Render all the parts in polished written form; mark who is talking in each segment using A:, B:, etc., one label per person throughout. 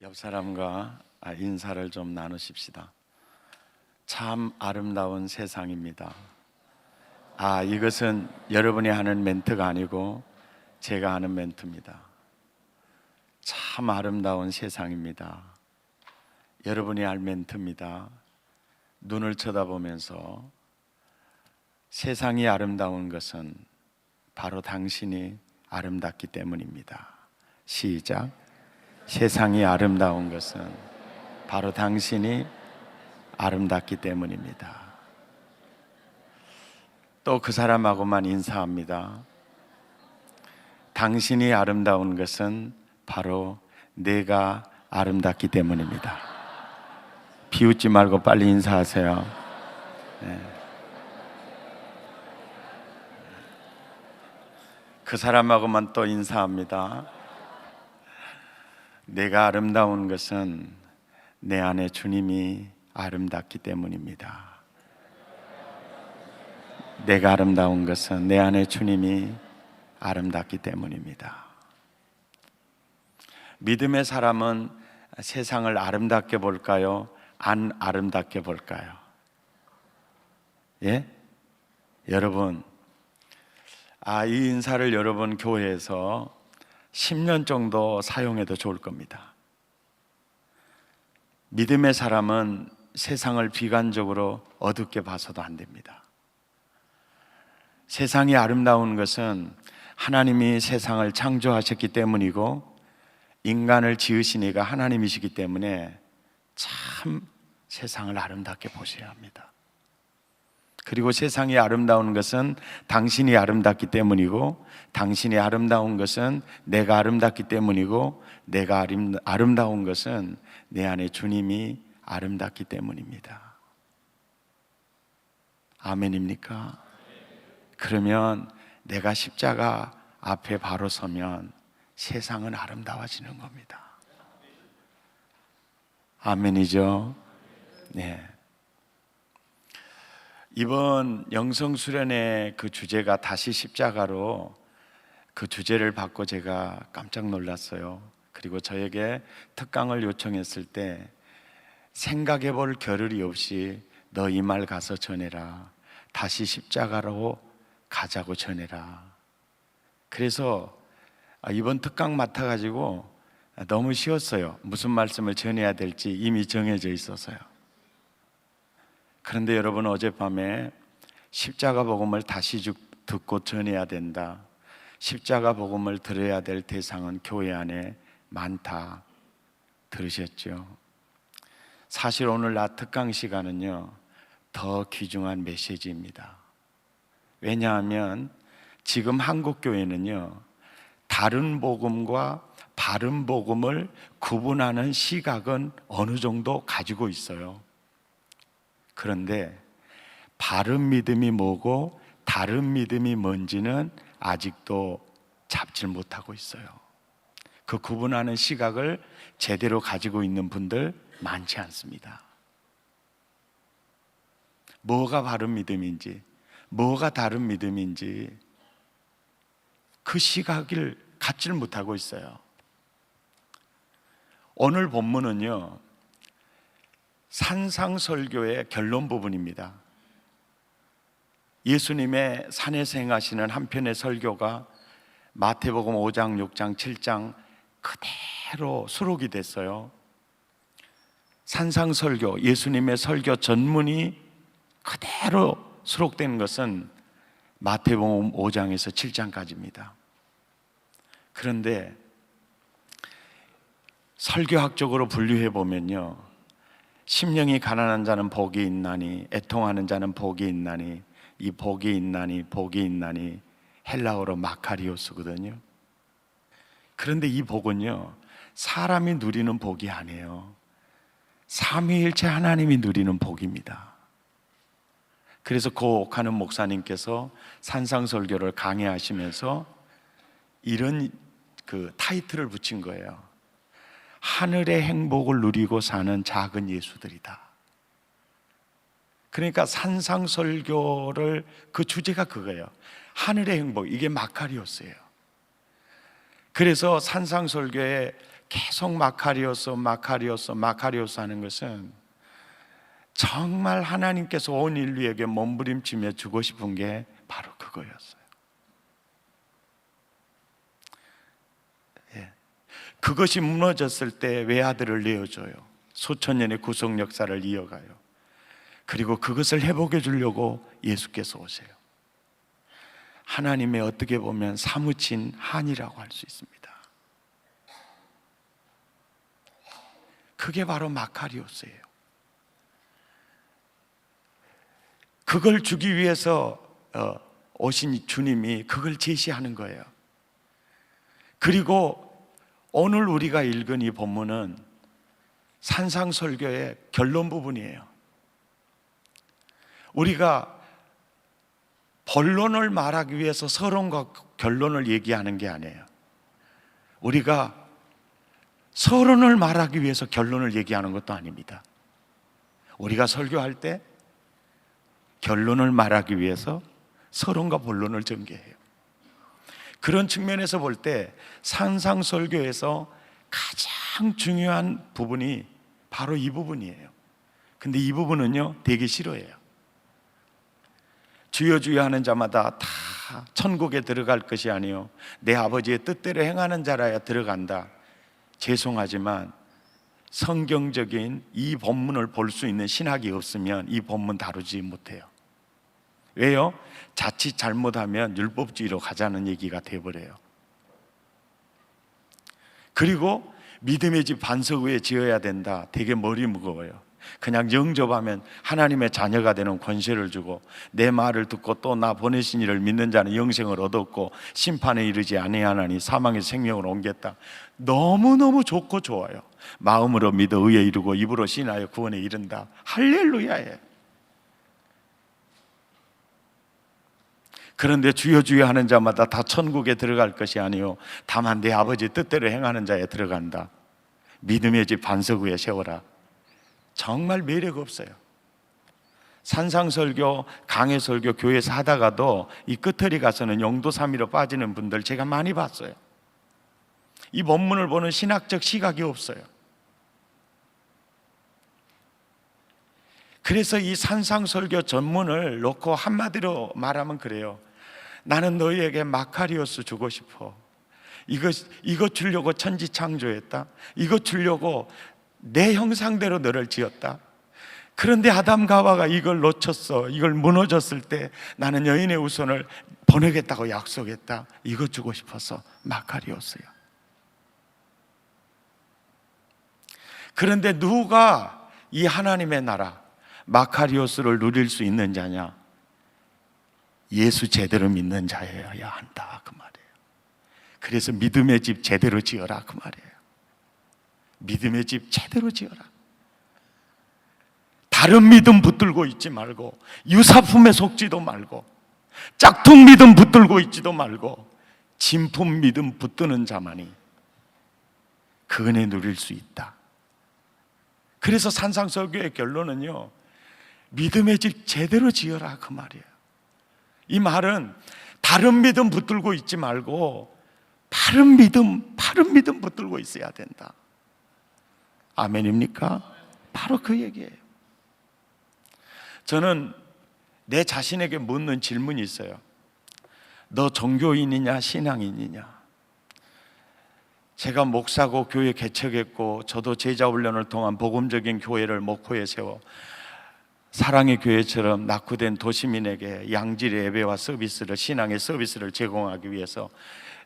A: 옆 사람과 인사를 좀 나누십시다. 참 아름다운 세상입니다. 이것은 여러분이 하는 멘트가 아니고 제가 하는 멘트입니다. 참 아름다운 세상입니다. 여러분이 할 멘트입니다. 눈을 쳐다보면서 세상이 아름다운 것은 바로 당신이 아름답기 때문입니다. 시작. 세상이 아름다운 것은 바로 당신이 아름답기 때문입니다. 또 그 사람하고만 인사합니다. 당신이 아름다운 것은 바로 내가 아름답기 때문입니다. 비웃지 말고 빨리 인사하세요. 그 사람하고만 또 인사합니다. 내가 아름다운 것은 내 안에 주님이 아름답기 때문입니다. 내가 아름다운 것은 내 안에 주님이 아름답기 때문입니다. 믿음의 사람은 세상을 아름답게 볼까요? 안 아름답게 볼까요? 예? 여러분, 이 인사를 여러분 교회에서 10년 정도 사용해도 좋을 겁니다. 믿음의 사람은 세상을 비관적으로 어둡게 봐서도 안 됩니다. 세상이 아름다운 것은 하나님이 세상을 창조하셨기 때문이고 인간을 지으신 이가 하나님이시기 때문에 참 세상을 아름답게 보셔야 합니다. 그리고 세상이 아름다운 것은 당신이 아름답기 때문이고 당신이 아름다운 것은 내가 아름답기 때문이고 내가 아름다운 것은 내 안에 주님이 아름답기 때문입니다. 아멘입니까? 그러면 내가 십자가 앞에 바로 서면 세상은 아름다워지는 겁니다. 아멘이죠? 네. 이번 영성수련의 그 주제가 다시 십자가로 그 주제를 받고 제가 깜짝 놀랐어요. 그리고 저에게 특강을 요청했을 때 생각해 볼 겨를이 없이 너 이 말 가서 전해라. 다시 십자가로 가자고 전해라. 그래서 이번 특강 맡아가지고 너무 쉬웠어요. 무슨 말씀을 전해야 될지 이미 정해져 있어서요. 그런데 여러분, 어젯밤에 십자가 복음을 다시 듣고 전해야 된다. 십자가 복음을 들어야 될 대상은 교회 안에 많다. 들으셨죠? 사실 오늘 낮 특강 시간은요, 더 귀중한 메시지입니다. 왜냐하면 지금 한국 교회는요, 다른 복음과 바른 복음을 구분하는 시각은 어느 정도 가지고 있어요. 그런데 바른 믿음이 뭐고 다른 믿음이 뭔지는 아직도 잡질 못하고 있어요. 그 구분하는 시각을 제대로 가지고 있는 분들 많지 않습니다. 뭐가 바른 믿음인지, 뭐가 다른 믿음인지 그 시각을 갖지를 못하고 있어요. 오늘 본문은요, 산상설교의 결론 부분입니다. 예수님의 산에서 행하시는 한 편의 설교가 마태복음 5장, 6장, 7장 그대로 수록이 됐어요. 산상설교, 예수님의 설교 전문이 그대로 수록된 것은 마태복음 5장에서 7장까지입니다. 그런데 설교학적으로 분류해 보면요, 심령이 가난한 자는 복이 있나니, 애통하는 자는 복이 있나니, 이 복이 있나니, 복이 있나니 헬라어로 마카리오스거든요. 그런데 이 복은요, 사람이 누리는 복이 아니에요. 삼위일체 하나님이 누리는 복입니다. 그래서 고옥하는 목사님께서 산상설교를 강해하시면서 이런 그 타이틀을 붙인 거예요. 하늘의 행복을 누리고 사는 작은 예수들이다. 그러니까 산상설교를 그 주제가 그거예요. 하늘의 행복, 이게 마카리오스예요. 그래서 산상설교의 계속 마카리오스 하는 것은 정말 하나님께서 온 인류에게 몸부림치며 주고 싶은 게 바로 그거였어요. 그것이 무너졌을 때 외아들을 내어줘요. 수천 년의 구속 역사를 이어가요. 그리고 그것을 회복해 주려고 예수께서 오세요. 하나님의 어떻게 보면 사무친 한이라고 할 수 있습니다. 그게 바로 마카리오스예요. 그걸 주기 위해서 오신 주님이 그걸 제시하는 거예요. 그리고 오늘 우리가 읽은 이 본문은 산상설교의 결론 부분이에요. 우리가 본론을 말하기 위해서 서론과 결론을 얘기하는 게 아니에요. 우리가 서론을 말하기 위해서 결론을 얘기하는 것도 아닙니다. 우리가 설교할 때 결론을 말하기 위해서 서론과 본론을 전개해요. 그런 측면에서 볼 때 산상설교에서 가장 중요한 부분이 바로 이 부분이에요. 근데 이 부분은요, 되게 싫어해요. 주여 주여 하는 자마다 다 천국에 들어갈 것이 아니요 내 아버지의 뜻대로 행하는 자라야 들어간다. 죄송하지만 성경적인 이 본문을 볼 수 있는 신학이 없으면 이 본문 다루지 못해요. 왜요? 자칫 잘못하면 율법주의로 가자는 얘기가 돼버려요. 그리고 믿음의 집 반석 위에 지어야 된다. 되게 머리 무거워요. 그냥 영접하면 하나님의 자녀가 되는 권세를 주고 내 말을 듣고 또 나 보내신 이를 믿는 자는 영생을 얻었고 심판에 이르지 아니하나니 사망에서 생명을 옮겼다. 너무너무 좋고 좋아요. 마음으로 믿어 의에 이르고 입으로 신하여 구원에 이른다. 할렐루야예요. 그런데 주여 주여 하는 자마다 다 천국에 들어갈 것이 아니요 다만 내 아버지 뜻대로 행하는 자에 들어간다. 믿음의 집 반석 위에 세워라. 정말 매력 없어요. 산상설교, 강해설교 교회에서 하다가도 이 끝허리 가서는 용도삼이로 빠지는 분들 제가 많이 봤어요. 이 본문을 보는 신학적 시각이 없어요. 그래서 이 산상설교 전문을 놓고 한마디로 말하면 그래요. 나는 너희에게 마카리오스 주고 싶어. 이거 주려고 천지 창조했다. 이거 주려고 내 형상대로 너를 지었다. 그런데 아담과 하와가 이걸 놓쳤어. 이걸 무너졌을 때 나는 여인의 후손을 보내겠다고 약속했다. 이거 주고 싶어서 마카리오스야. 그런데 누가 이 하나님의 나라 마카리오스를 누릴 수 있는 자냐? 예수 제대로 믿는 자여야 한다 그 말이에요. 그래서 믿음의 집 제대로 지어라 그 말이에요. 믿음의 집 제대로 지어라. 다른 믿음 붙들고 있지 말고 유사품에 속지도 말고 짝퉁 믿음 붙들고 있지도 말고 진품 믿음 붙드는 자만이 그 은혜 누릴 수 있다. 그래서 산상설교의 결론은요, 믿음의 집 제대로 지어라 그 말이에요. 이 말은 다른 믿음 붙들고 있지 말고 바른 믿음 붙들고 있어야 된다. 아멘입니까? 바로 그 얘기예요. 저는 내 자신에게 묻는 질문이 있어요. 너 종교인이냐 신앙인이냐? 제가 목사고 교회 개척했고 저도 제자 훈련을 통한 복음적인 교회를 목포에 세워 사랑의 교회처럼 낙후된 도시민에게 양질의 예배와 서비스를, 신앙의 서비스를 제공하기 위해서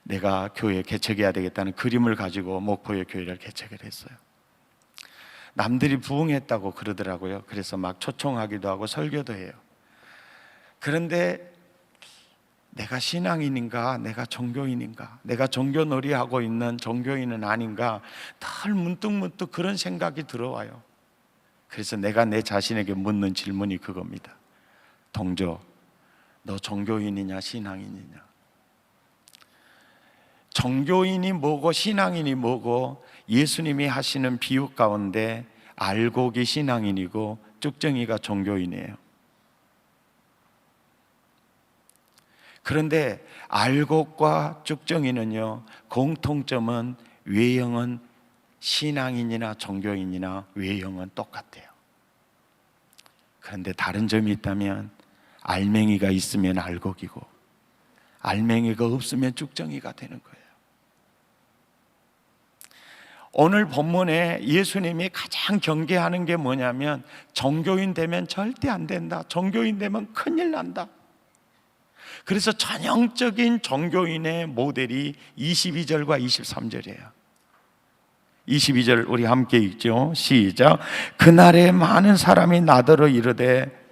A: 내가 교회 개척해야 되겠다는 그림을 가지고 목포의 교회를 개척을 했어요. 남들이 부흥했다고 그러더라고요. 그래서 막 초청하기도 하고 설교도 해요. 그런데 내가 신앙인인가, 내가 종교인인가, 내가 종교놀이하고 있는 종교인은 아닌가, 늘 문득문득 그런 생각이 들어와요. 그래서 내가 내 자신에게 묻는 질문이 그겁니다. 동조, 너 종교인이냐 신앙인이냐? 종교인이 뭐고 신앙인이 뭐고 예수님이 하시는 비유 가운데 알곡이 신앙인이고 쭉정이가 종교인이에요. 그런데 알곡과 쭉정이는요, 공통점은 외형은 신앙인이나 종교인이나 외형은 똑같아요. 그런데 다른 점이 있다면 알맹이가 있으면 알곡이고 알맹이가 없으면 쭉정이가 되는 거예요. 오늘 본문에 예수님이 가장 경계하는 게 뭐냐면 종교인 되면 절대 안 된다. 종교인 되면 큰일 난다. 그래서 전형적인 종교인의 모델이 22절과 23절이에요. 22절 우리 함께 읽죠. 시작. 그날에 많은 사람이 나더러 이르되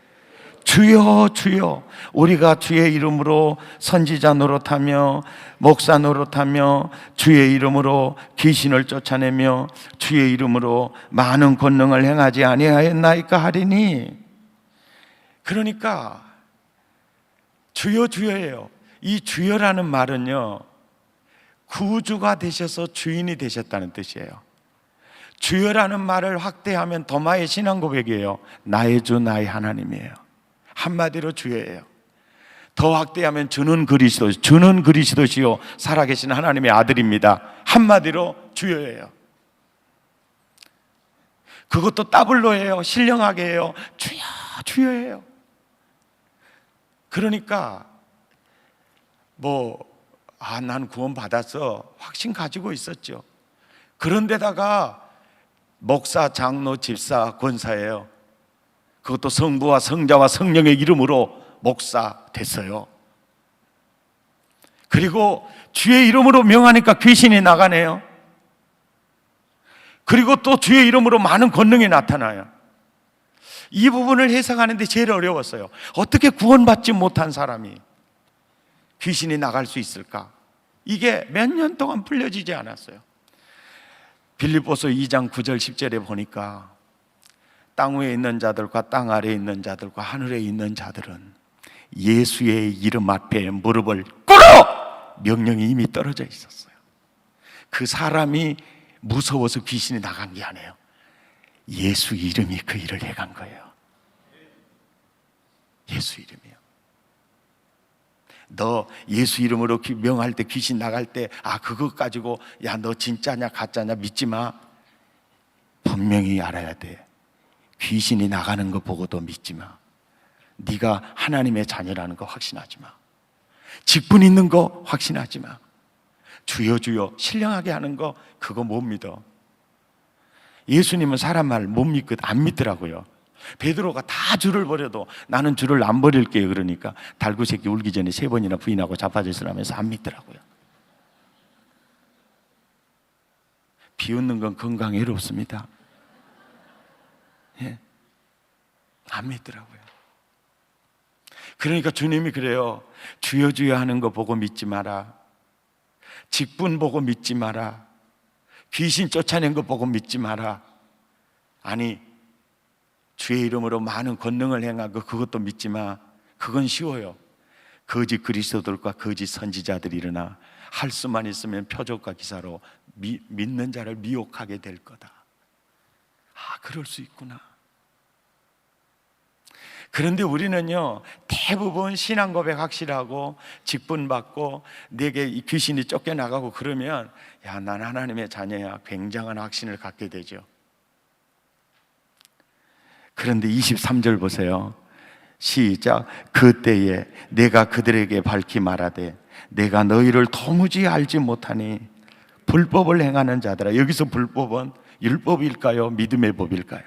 A: 주여 주여 우리가 주의 이름으로 선지자 노릇하며 목사 노릇하며 주의 이름으로 귀신을 쫓아내며 주의 이름으로 많은 권능을 행하지 아니하였나이까 하리니. 그러니까 주여 주여예요. 이 주여라는 말은요, 구주가 되셔서 주인이 되셨다는 뜻이에요. 주여라는 말을 확대하면 더마의 신앙 고백이에요. 나의 주 나의 하나님이에요. 한마디로 주여예요. 더 확대하면 주는 그리스도시요 살아계신 하나님의 아들입니다. 한마디로 주여예요. 그것도 더블로예요. 신령하게 해요. 주여 주여예요. 그러니까 난 구원 받았어 확신 가지고 있었죠. 그런데다가 목사, 장로, 집사, 권사예요. 그것도 성부와 성자와 성령의 이름으로 목사 됐어요. 그리고 주의 이름으로 명하니까 귀신이 나가네요. 그리고 또 주의 이름으로 많은 권능이 나타나요. 이 부분을 해석하는데 제일 어려웠어요. 어떻게 구원받지 못한 사람이 귀신이 나갈 수 있을까? 이게 몇 년 동안 풀려지지 않았어요. 빌립보서 2장 9절 10절에 보니까 땅 위에 있는 자들과 땅 아래에 있는 자들과 하늘에 있는 자들은 예수의 이름 앞에 무릎을 꿇어! 명령이 이미 떨어져 있었어요. 그 사람이 무서워서 귀신이 나간 게 아니에요. 예수 이름이 그 일을 해간 거예요. 예수 이름이요. 너 예수 이름으로 명할 때 귀신 나갈 때 그것 가지고 너 진짜냐 가짜냐 믿지 마. 분명히 알아야 돼. 귀신이 나가는 거 보고도 믿지 마. 네가 하나님의 자녀라는 거 확신하지 마. 직분 있는 거 확신하지 마. 주여 주여 신령하게 하는 거 그거 못 믿어. 예수님은 사람 말 못 믿거든. 안 믿더라고요. 베드로가 다 주를 버려도 나는 주를 안 버릴게요. 그러니까 달구새끼 울기 전에 3번이나 부인하고 자빠졌으라 하면서 안 믿더라고요. 비웃는 건 건강에 해롭습니다. 예. 안 믿더라고요. 그러니까 주님이 그래요. 주여 주여 하는 거 보고 믿지 마라. 직분 보고 믿지 마라. 귀신 쫓아낸 거 보고 믿지 마라. 아니 주의 이름으로 많은 권능을 행하고 그것도 믿지 마. 그건 쉬워요. 거짓 그리스도들과 거짓 선지자들이 일어나 할 수만 있으면 표적과 기사로 믿는 자를 미혹하게 될 거다. 그럴 수 있구나. 그런데 우리는요, 대부분 신앙 고백 확실하고 직분 받고 내게 이 귀신이 쫓겨나가고 그러면 난 하나님의 자녀야 굉장한 확신을 갖게 되죠. 그런데 23절 보세요. 시작. 그때에 내가 그들에게 밝히 말하되 내가 너희를 도무지 알지 못하니 불법을 행하는 자들아. 여기서 불법은 율법일까요? 믿음의 법일까요?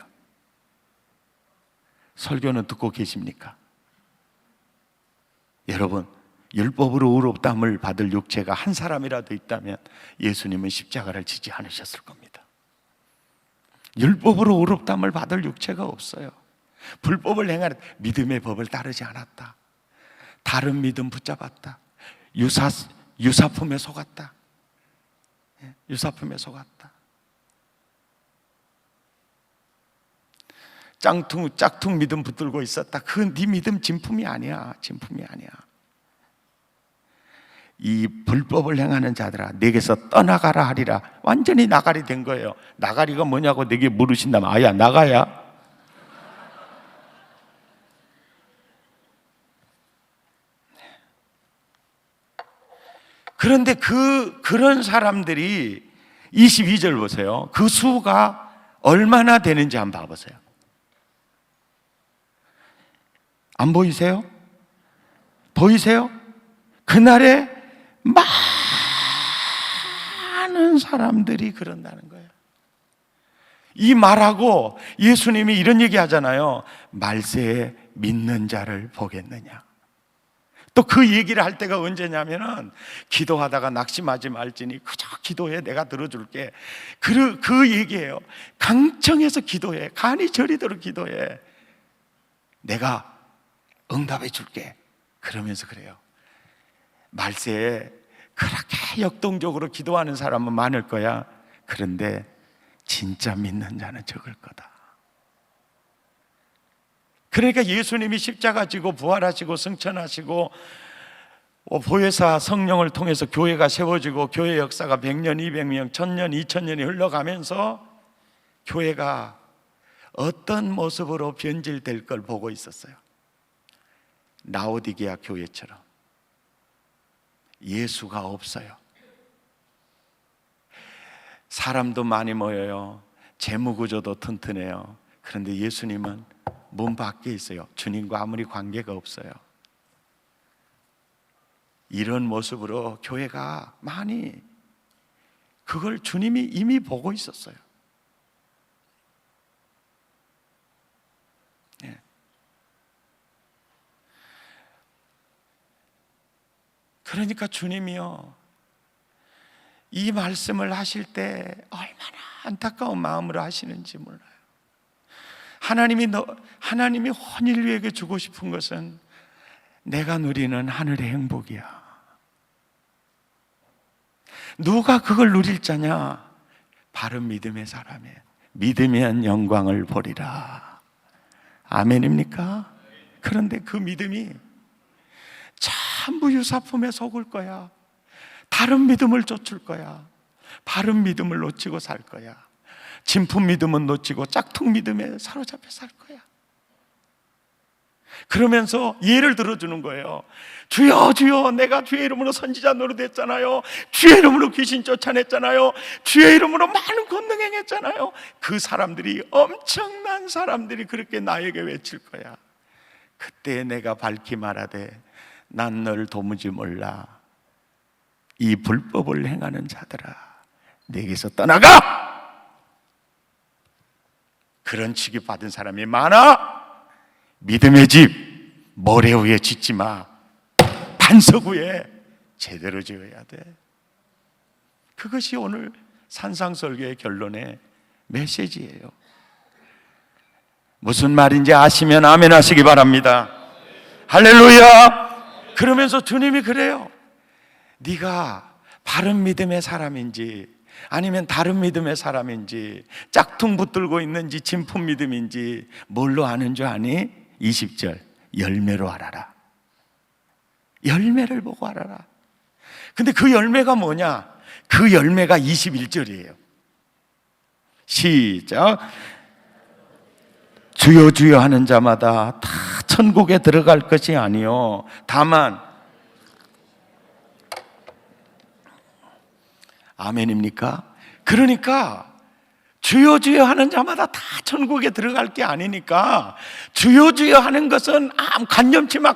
A: 설교는 듣고 계십니까? 여러분, 율법으로 의롭다함을 받을 육체가 한 사람이라도 있다면 예수님은 십자가를 지지 않으셨을 겁니다. 율법으로 의롭다함을 받을 육체가 없어요. 불법을 행하는 믿음의 법을 따르지 않았다. 다른 믿음 붙잡았다. 유사품에 속았다. 유사품에 속았다. 짝퉁 믿음 붙들고 있었다. 그 네 믿음 진품이 아니야. 진품이 아니야. 이 불법을 행하는 자들아 내게서 떠나가라 하리라. 완전히 나가리 된 거예요. 나가리가 뭐냐고 내게 물으신다면 아야 나가야. 그런데 그런 사람들이 22절 보세요. 그 수가 얼마나 되는지 한번 봐보세요. 안 보이세요? 보이세요? 그날에 많은 사람들이 그런다는 거예요. 이 말하고 예수님이 이런 얘기 하잖아요. 말세에 믿는 자를 보겠느냐. 또 그 얘기를 할 때가 언제냐면은 기도하다가 낙심하지 말지니 그저 기도해, 내가 들어줄게. 그 얘기예요. 강청해서 기도해, 간이 저리도록 기도해, 내가 응답해 줄게. 그러면서 그래요. 말세에 그렇게 역동적으로 기도하는 사람은 많을 거야. 그런데 진짜 믿는 자는 적을 거다. 그러니까 예수님이 십자가 지고 부활하시고 승천하시고 보혜사 성령을 통해서 교회가 세워지고 교회 역사가 100년, 200년, 1000년, 2000년이 흘러가면서 교회가 어떤 모습으로 변질될 걸 보고 있었어요. 라오디게아 교회처럼 예수가 없어요. 사람도 많이 모여요. 재무 구조도 튼튼해요. 그런데 예수님은 문 밖에 있어요. 주님과 아무리 관계가 없어요. 이런 모습으로 교회가 많이, 그걸 주님이 이미 보고 있었어요. 네. 그러니까 주님이요, 이 말씀을 하실 때 얼마나 안타까운 마음으로 하시는지 몰라요. 하나님이 온 인류에게 주고 싶은 것은 내가 누리는 하늘의 행복이야. 누가 그걸 누릴 자냐? 바른 믿음의 사람이 믿으면 영광을 보리라. 아멘입니까? 그런데 그 믿음이 전부 유사품에 속을 거야. 다른 믿음을 쫓을 거야. 바른 믿음을 놓치고 살 거야. 진품 믿음은 놓치고 짝퉁 믿음에 사로잡혀 살 거야. 그러면서 예를 들어주는 거예요. 주여 주여, 내가 주의 이름으로 선지자 노릇했잖아요. 주의 이름으로 귀신 쫓아냈잖아요. 주의 이름으로 많은 권능 행했잖아요. 그 사람들이, 엄청난 사람들이 그렇게 나에게 외칠 거야. 그때 내가 밝히 말하되 난 널 도무지 몰라. 이 불법을 행하는 자들아, 내게서 떠나가! 그런 취급받은 사람이 많아. 믿음의 집 모래 위에 짓지 마. 반석 위에 제대로 지어야 돼. 그것이 오늘 산상설교의 결론의 메시지예요. 무슨 말인지 아시면 아멘 하시기 바랍니다. 할렐루야. 그러면서 주님이 그래요. 네가 바른 믿음의 사람인지 아니면 다른 믿음의 사람인지, 짝퉁 붙들고 있는지 진품 믿음인지 뭘로 아는 줄 아니? 20절, 열매로 알아라. 열매를 보고 알아라. 근데 그 열매가 뭐냐? 그 열매가 21절이에요 시작. 주여 주여 하는 자마다 다 천국에 들어갈 것이 아니요 다만, 아멘입니까? 그러니까 주여 주여 하는 자마다 다 천국에 들어갈 게 아니니까, 주여 주여 하는 것은 관념치 마.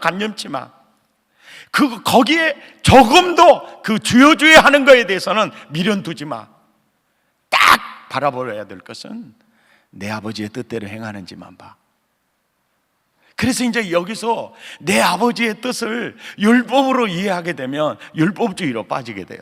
A: 거기에 조금도 그 주여 주여 하는 거에 대해서는 미련 두지 마. 딱 바라보아야 될 것은 내 아버지의 뜻대로 행하는지만 봐. 그래서 이제 여기서 내 아버지의 뜻을 율법으로 이해하게 되면 율법주의로 빠지게 돼요.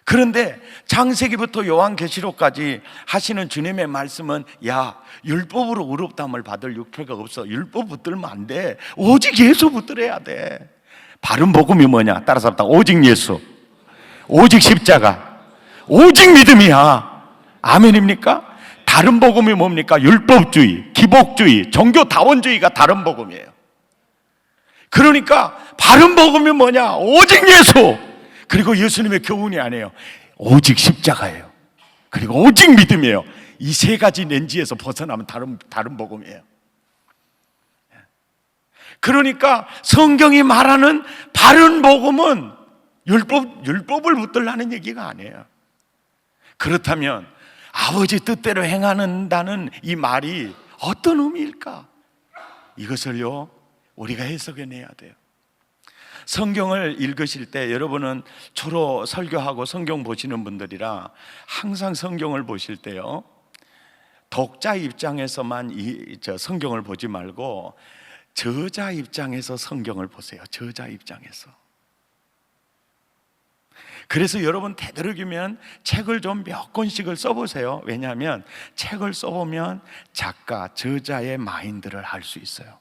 A: 그런데 창세기부터 요한계시록까지 하시는 주님의 말씀은, 야, 율법으로 의롭다함을 받을 육체가 없어. 율법 붙들면 안 돼. 오직 예수 붙들어야 돼. 바른 복음이 뭐냐? 따라서 합시다. 오직 예수, 오직 십자가, 오직 믿음이야. 아멘입니까? 다른 복음이 뭡니까? 율법주의, 기복주의, 종교다원주의가 다른 복음이에요. 그러니까 바른 복음이 뭐냐? 오직 예수, 그리고 예수님의 교훈이 아니에요. 오직 십자가예요. 그리고 오직 믿음이에요. 이 세 가지 렌즈에서 벗어나면 다른 복음이에요. 그러니까 성경이 말하는 바른 복음은 율법을 붙들라는 얘기가 아니에요. 그렇다면 아버지 뜻대로 행하는다는 이 말이 어떤 의미일까? 이것을요, 우리가 해석해내야 돼요. 성경을 읽으실 때 여러분은 주로 설교하고 성경 보시는 분들이라 항상 성경을 보실 때요, 독자 입장에서만 성경을 보지 말고 저자 입장에서 성경을 보세요. 저자 입장에서. 그래서 여러분 되도록이면 책을 좀 몇 권씩을 써보세요. 왜냐하면 책을 써보면 작가, 저자의 마인드를 알 수 있어요.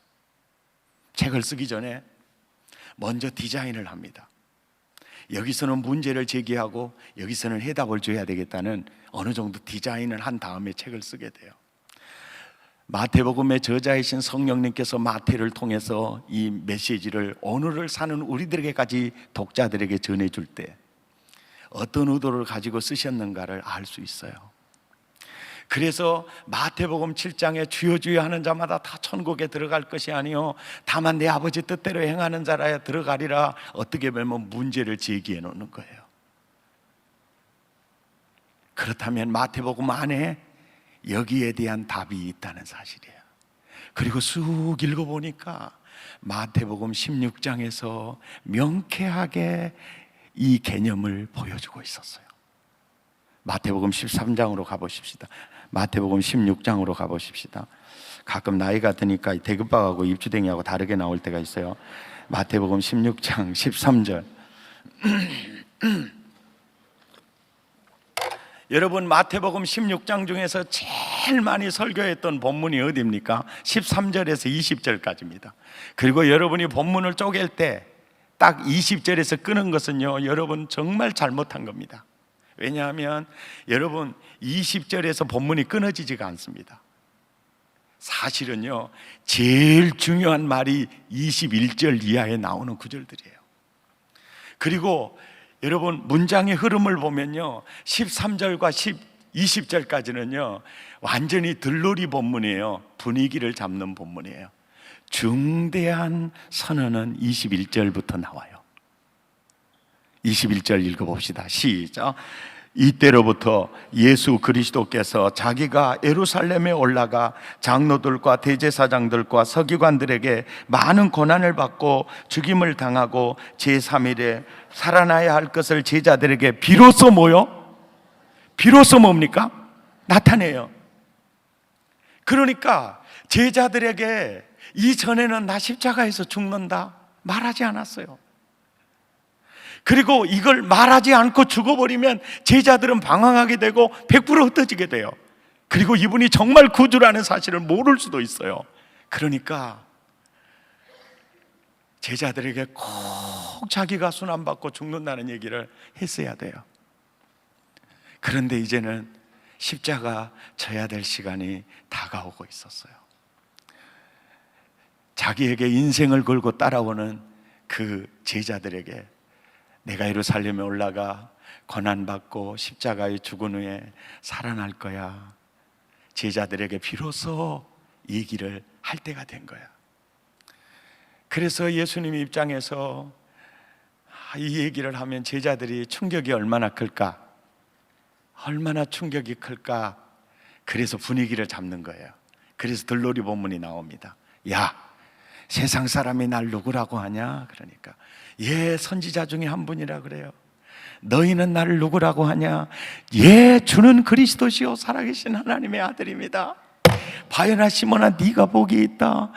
A: 책을 쓰기 전에 먼저 디자인을 합니다. 여기서는 문제를 제기하고 여기서는 해답을 줘야 되겠다는 어느 정도 디자인을 한 다음에 책을 쓰게 돼요. 마태복음의 저자이신 성령님께서 마태를 통해서 이 메시지를 오늘을 사는 우리들에게까지 독자들에게 전해줄 때 어떤 의도를 가지고 쓰셨는가를 알 수 있어요. 그래서 마태복음 7장에 주여 주여 하는 자마다 다 천국에 들어갈 것이 아니요 다만 내 아버지 뜻대로 행하는 자라야 들어가리라, 어떻게 보면 문제를 제기해 놓는 거예요. 그렇다면 마태복음 안에 여기에 대한 답이 있다는 사실이에요. 그리고 쑥 읽어보니까 마태복음 16장에서 명쾌하게 이 개념을 보여주고 있었어요. 마태복음 13장으로 가보십시다. 마태복음 16장으로 가보십시다. 가끔 나이가 드니까 대급박하고 입주댕이하고 다르게 나올 때가 있어요. 마태복음 16장 13절. 여러분, 마태복음 16장 중에서 제일 많이 설교했던 본문이 어디입니까? 13절에서 20절까지입니다. 그리고 여러분이 본문을 쪼갤 때 딱 20절에서 끄는 것은요, 여러분 정말 잘못한 겁니다. 왜냐하면 여러분 20절에서 본문이 끊어지지가 않습니다. 사실은요, 제일 중요한 말이 21절 이하에 나오는 구절들이에요. 그리고 여러분 문장의 흐름을 보면요, 13절과 20절까지는요 완전히 들놀이 본문이에요. 분위기를 잡는 본문이에요. 중대한 선언은 21절부터 나와요. 21절 읽어봅시다. 시작. 이때로부터 예수 그리스도께서 자기가 예루살렘에 올라가 장로들과 대제사장들과 서기관들에게 많은 고난을 받고 죽임을 당하고 제3일에 살아나야 할 것을 제자들에게 비로소 뭐요? 비로소 뭡니까? 나타내요. 그러니까 제자들에게 이전에는 나 십자가에서 죽는다 말하지 않았어요. 그리고 이걸 말하지 않고 죽어버리면 제자들은 방황하게 되고 100% 흩어지게 돼요. 그리고 이분이 정말 구주라는 사실을 모를 수도 있어요. 그러니까 제자들에게 꼭 자기가 순환받고 죽는다는 얘기를 했어야 돼요. 그런데 이제는 십자가 져야 될 시간이 다가오고 있었어요. 자기에게 인생을 걸고 따라오는 그 제자들에게 내가 예루살렘에 올라가 고난받고 십자가에 죽은 후에 살아날 거야, 제자들에게 비로소 얘기를 할 때가 된 거야. 그래서 예수님 입장에서 이 얘기를 하면 제자들이 충격이 얼마나 클까, 얼마나 충격이 클까. 그래서 분위기를 잡는 거예요. 그래서 들놀이 본문이 나옵니다. 야, 세상 사람이 날 누구라고 하냐? 그러니까 예, 선지자 중에 한 분이라 그래요. 너희는 나를 누구라고 하냐? 예, 주는 그리스도시요 살아계신 하나님의 아들입니다. 바요나 시몬아, 네가 복이 있다.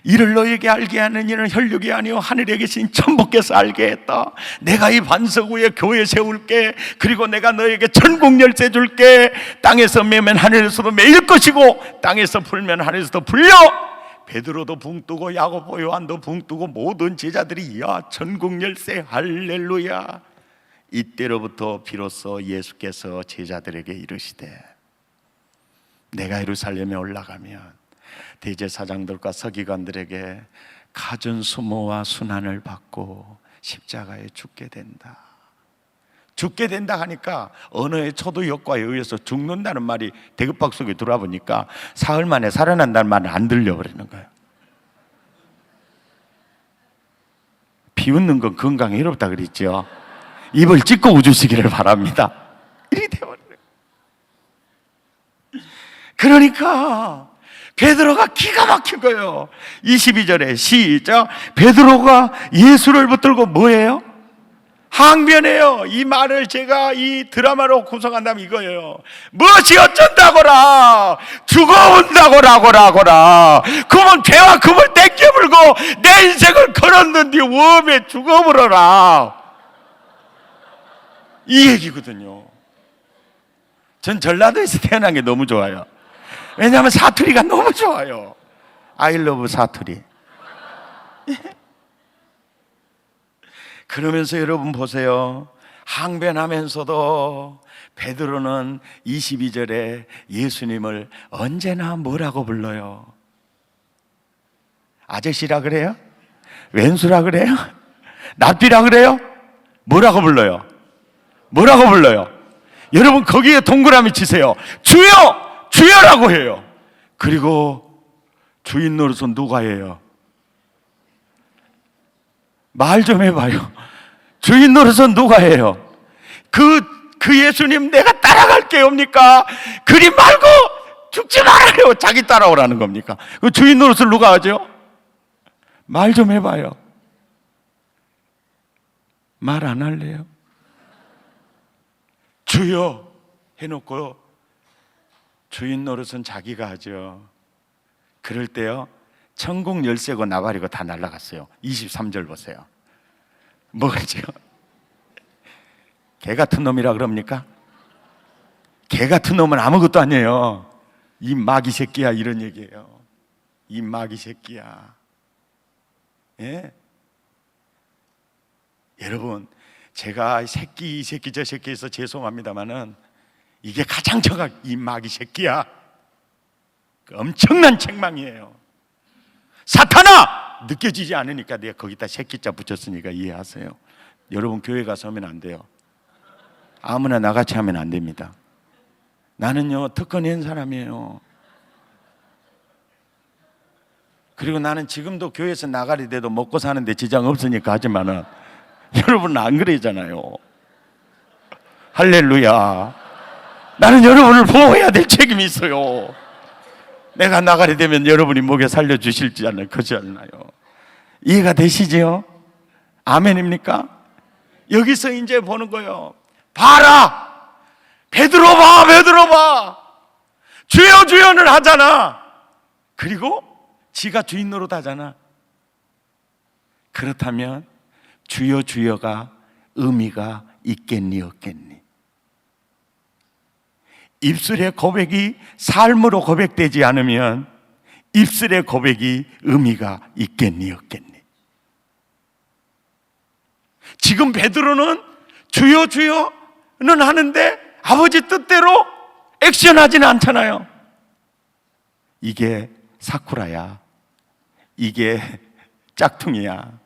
A: 이를 너에게 알게 하는 이는 혈육이 아니요 하늘에 계신 천부께서 알게 했다. 내가 이 반석 위에 교회 세울게. 그리고 내가 너에게 천국 열쇠 줄게. 땅에서 매면 하늘에서도 매일 것이고 땅에서 풀면 하늘에서도 풀려. 베드로도 붕 뜨고 야고보 요한도 붕 뜨고 모든 제자들이 야, 천국 열쇠 할렐루야. 이때로부터 비로소 예수께서 제자들에게 이르시되 내가 예루살렘에 올라가면 대제사장들과 서기관들에게 갖은 수모와 순환을 받고 십자가에 죽게 된다. 죽게 된다 하니까 언어의 초도 효과에 의해서 죽는다는 말이 대급박 속에 들어와 보니까 사흘 만에 살아난다는 말은 안 들려버리는 거예요. 비웃는 건 건강에 해롭다 그랬죠. 입을 찢고 웃으시기를 바랍니다. 이렇게 돼버려요. 그러니까 베드로가 기가 막힌 거예요. 22절에 시작. 베드로가 예수를 붙들고 뭐예요? 항변해요. 이 말을 제가 이 드라마로 구성한다면 이거예요. 무엇이 어쩐다고라, 죽어온다고라고라. 그러면 배와 금을 땡겨 물고 내 인생을 걸었는데 웜에 죽어버려라, 이 얘기거든요. 전 전라도에서 태어난 게 너무 좋아요. 왜냐하면 사투리가 너무 좋아요. I love 사투리. 그러면서 여러분 보세요. 항변하면서도 베드로는 22절에 예수님을 언제나 뭐라고 불러요? 아저씨라 그래요? 왼수라 그래요? 납비라 그래요? 뭐라고 불러요? 뭐라고 불러요? 여러분 거기에 동그라미 치세요. 주여! 주여라고 해요. 그리고 주인 노릇은 누가 해요? 말 좀 해봐요. 주인 노릇은 누가 해요? 그 예수님 내가 따라갈게요 옵니까? 그리 말고 죽지 말아요, 자기 따라오라는 겁니까? 그 주인 노릇을 누가 하죠? 말 좀 해봐요. 말 안 할래요? 주여 해놓고 주인 노릇은 자기가 하죠. 그럴 때요, 천국 열쇠고 나발이고 다 날아갔어요. 23절 보세요. 뭐죠? 개 같은 놈이라 그럽니까? 개 같은 놈은 아무것도 아니에요. 이 마귀 새끼야, 이런 얘기예요. 이 마귀 새끼야. 예? 여러분, 제가 새끼, 이 새끼, 저 새끼에서 죄송합니다만은 이게 가장 정확, 이 마귀 새끼야. 엄청난 책망이에요. 사탄아! 느껴지지 않으니까 내가 거기다 새끼자 붙였으니까 이해하세요. 여러분 교회 가서 하면 안 돼요. 아무나 나같이 하면 안 됩니다. 나는요 특권 낸 사람이에요. 그리고 나는 지금도 교회에서 나가리 돼도 먹고 사는데 지장 없으니까 하지만은 여러분은 안 그러잖아요. 할렐루야. 나는 여러분을 보호해야 될 책임이 있어요. 내가 나가리 되면 여러분이 목에 살려주실지 않나요? 그렇지 않나요? 이해가 되시죠? 아멘입니까? 여기서 이제 보는 거예요. 봐라! 베드로 봐! 베드로 봐! 주여 주여는 하잖아. 그리고 지가 주인 노릇 하잖아. 그렇다면 주여 주여가 의미가 있겠니 없겠니? 입술의 고백이 삶으로 고백되지 않으면 입술의 고백이 의미가 있겠니 없겠니? 지금 베드로는 주여 주여는 하는데 아버지 뜻대로 액션하지는 않잖아요. 이게 사쿠라야, 이게 짝퉁이야.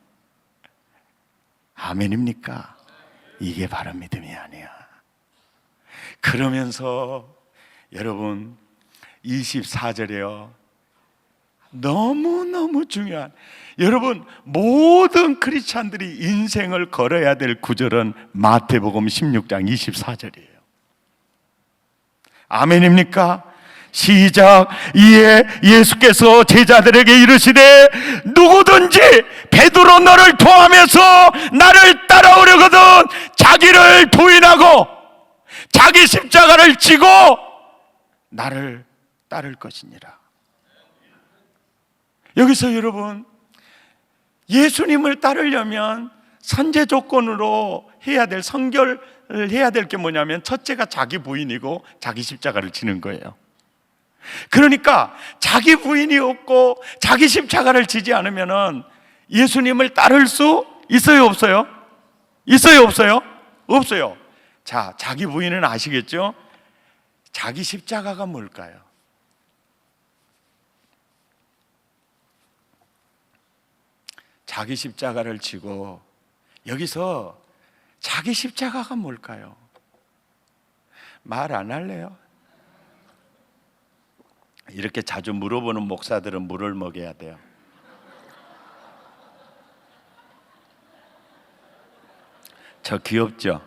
A: 아멘입니까? 이게 바로 믿음이 아니야. 그러면서 여러분 24절에요, 너무너무 중요한, 여러분 모든 크리스찬들이 인생을 걸어야 될 구절은 마태복음 16장 24절이에요 아멘입니까? 시작. 이에 예수께서 제자들에게 이르시되 누구든지 베드로 너를 포함해서 나를 따라오려거든 자기를 부인하고 자기 십자가를 지고 나를 따를 것이니라. 여기서 여러분 예수님을 따르려면 선제 조건으로 해야 될, 성결을 해야 될 게 뭐냐면 첫째가 자기 부인이고 자기 십자가를 지는 거예요. 그러니까 자기 부인이 없고 자기 십자가를 지지 않으면 예수님을 따를 수 있어요 없어요? 있어요 없어요? 없어요. 자, 자기 부인은 아시겠죠? 자기 십자가가 뭘까요? 자기 십자가를 지고, 여기서 자기 십자가가 뭘까요? 말 안 할래요? 이렇게 자주 물어보는 목사들은 물을 먹여야 돼요. 저 귀엽죠?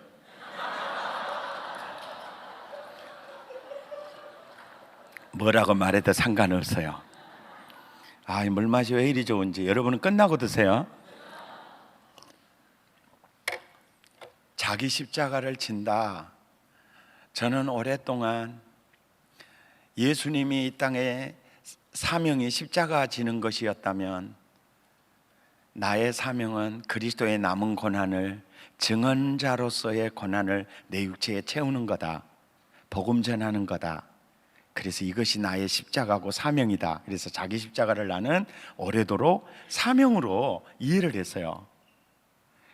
A: 뭐라고 말해도 상관없어요. 이 물맛이 왜 이리 좋은지 여러분은 끝나고 드세요. 자기 십자가를 진다. 저는 오랫동안 예수님이 이 땅에 사명이 십자가 지는 것이었다면 나의 사명은 그리스도의 남은 고난을, 증언자로서의 고난을 내 육체에 채우는 거다. 복음 전하는 거다. 그래서 이것이 나의 십자가고 사명이다. 그래서 자기 십자가를 나는 오래도록 사명으로 이해를 했어요.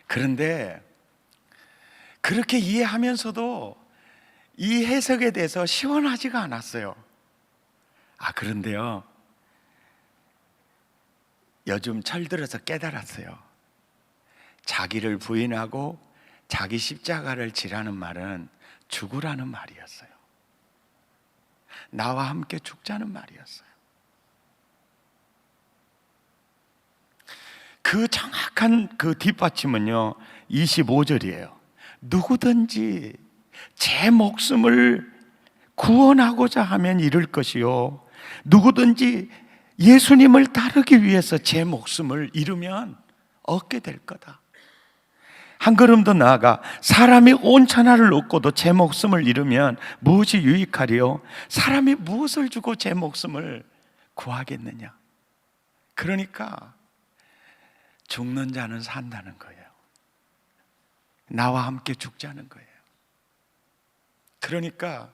A: 그런데 그렇게 이해하면서도 이 해석에 대해서 시원하지가 않았어요. 그런데요, 요즘 철들어서 깨달았어요. 자기를 부인하고 자기 십자가를 지라는 말은 죽으라는 말이었어요. 나와 함께 죽자는 말이었어요. 그 정확한 그 뒷받침은요 25절이에요. 누구든지 제 목숨을 구원하고자 하면 잃을 것이요, 누구든지 예수님을 따르기 위해서 제 목숨을 잃으면 얻게 될 거다. 한 걸음 더 나아가 사람이 온 천하를 얻고도 제 목숨을 잃으면 무엇이 유익하리요? 사람이 무엇을 주고 제 목숨을 구하겠느냐? 그러니까 죽는 자는 산다는 거예요. 나와 함께 죽자는 거예요. 그러니까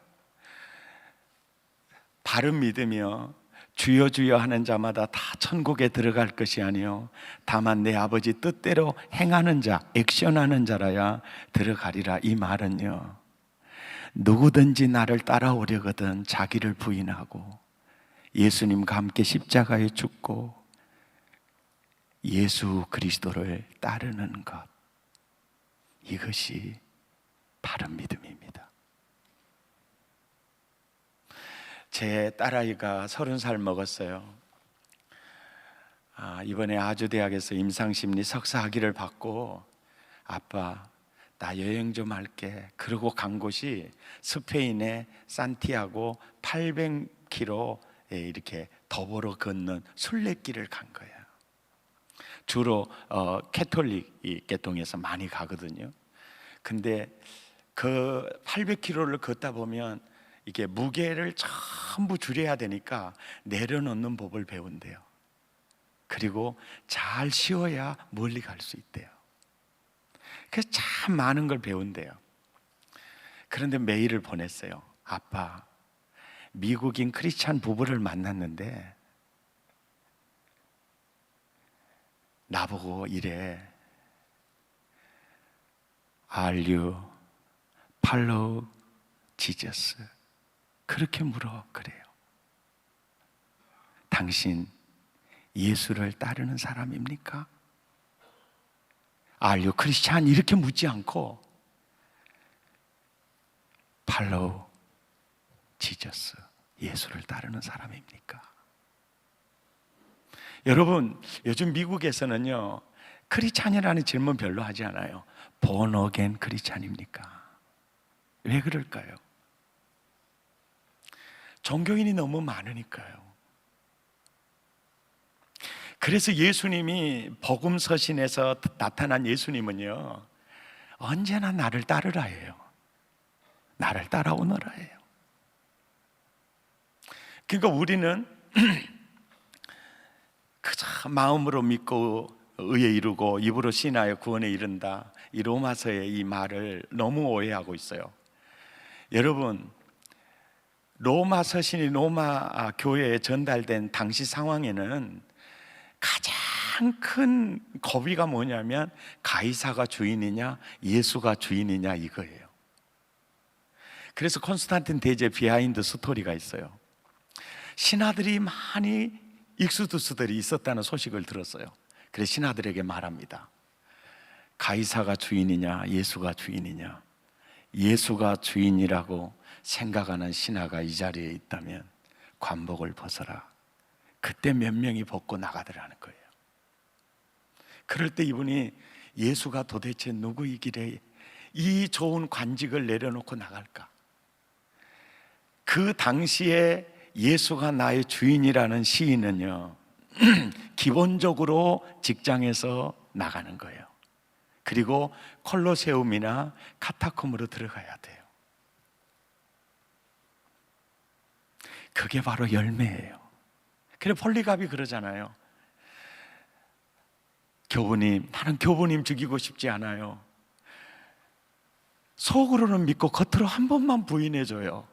A: 바른 믿으며 주여 주여 하는 자마다 다 천국에 들어갈 것이 아니요 다만 내 아버지 뜻대로 행하는 자, 액션하는 자라야 들어가리라. 이 말은요, 누구든지 나를 따라오려거든 자기를 부인하고 예수님과 함께 십자가에 죽고 예수 그리스도를 따르는 것, 이것이 바른 믿음입니다. 제 딸아이가 30살 먹었어요. 이번에 아주대학에서 임상심리 석사 학위를 받고 아빠 나 여행 좀 할게. 그러고 간 곳이 스페인의 산티아고 800km에 이렇게 더불어 걷는 순례길을 간 거예요. 주로 캐톨릭 계통에서 많이 가거든요. 근데 그 800km를 걷다 보면 이게 무게를 전부 줄여야 되니까 내려놓는 법을 배운대요. 그리고 잘 쉬어야 멀리 갈 수 있대요. 그래서 참 많은 걸 배운대요. 그런데 메일을 보냈어요. 아빠, 미국인 크리스찬 부부를 만났는데 나보고 이래. Are you follow Jesus? 그렇게 물어. 그래요. 당신 예수를 따르는 사람입니까? Are you Christian? 이렇게 묻지 않고 Follow Jesus, 예수를 따르는 사람입니까? 여러분, 요즘 미국에서는요 크리스찬이라는 질문 별로 하지 않아요. Born again 크리스찬입니까? 왜 그럴까요? 종교인이 너무 많으니까요. 그래서 예수님이 복음 서신에서 나타난 예수님은요 언제나 나를 따르라 해요. 나를 따라오너라 해요. 그러니까 우리는 그저 마음으로 믿고 의에 이르고 입으로 신하여 구원에 이른다, 이 로마서의 이 말을 너무 오해하고 있어요. 여러분, 로마 서신이 로마 교회에 전달된 당시 상황에는 가장 큰 고비가 뭐냐면 가이사가 주인이냐 예수가 주인이냐 이거예요. 그래서 콘스탄틴 대제 비하인드 스토리가 있어요. 신하들이 많이 익수두수들이 있었다는 소식을 들었어요. 그래서 신하들에게 말합니다. 가이사가 주인이냐 예수가 주인이냐, 예수가 주인이라고 생각하는 신하가 이 자리에 있다면 관복을 벗어라. 그때 몇 명이 벗고 나가더라는 거예요. 그럴 때 이분이 예수가 도대체 누구이기래 이 좋은 관직을 내려놓고 나갈까? 그 당시에 예수가 나의 주인이라는 시인은요, 기본적으로 직장에서 나가는 거예요. 그리고 콜로세움이나 카타콤으로 들어가야 돼요. 그게 바로 열매예요. 그래 폴리갑이 그러잖아요. 교부님, 나는 교부님 죽이고 싶지 않아요. 속으로는 믿고 겉으로 한 번만 부인해줘요.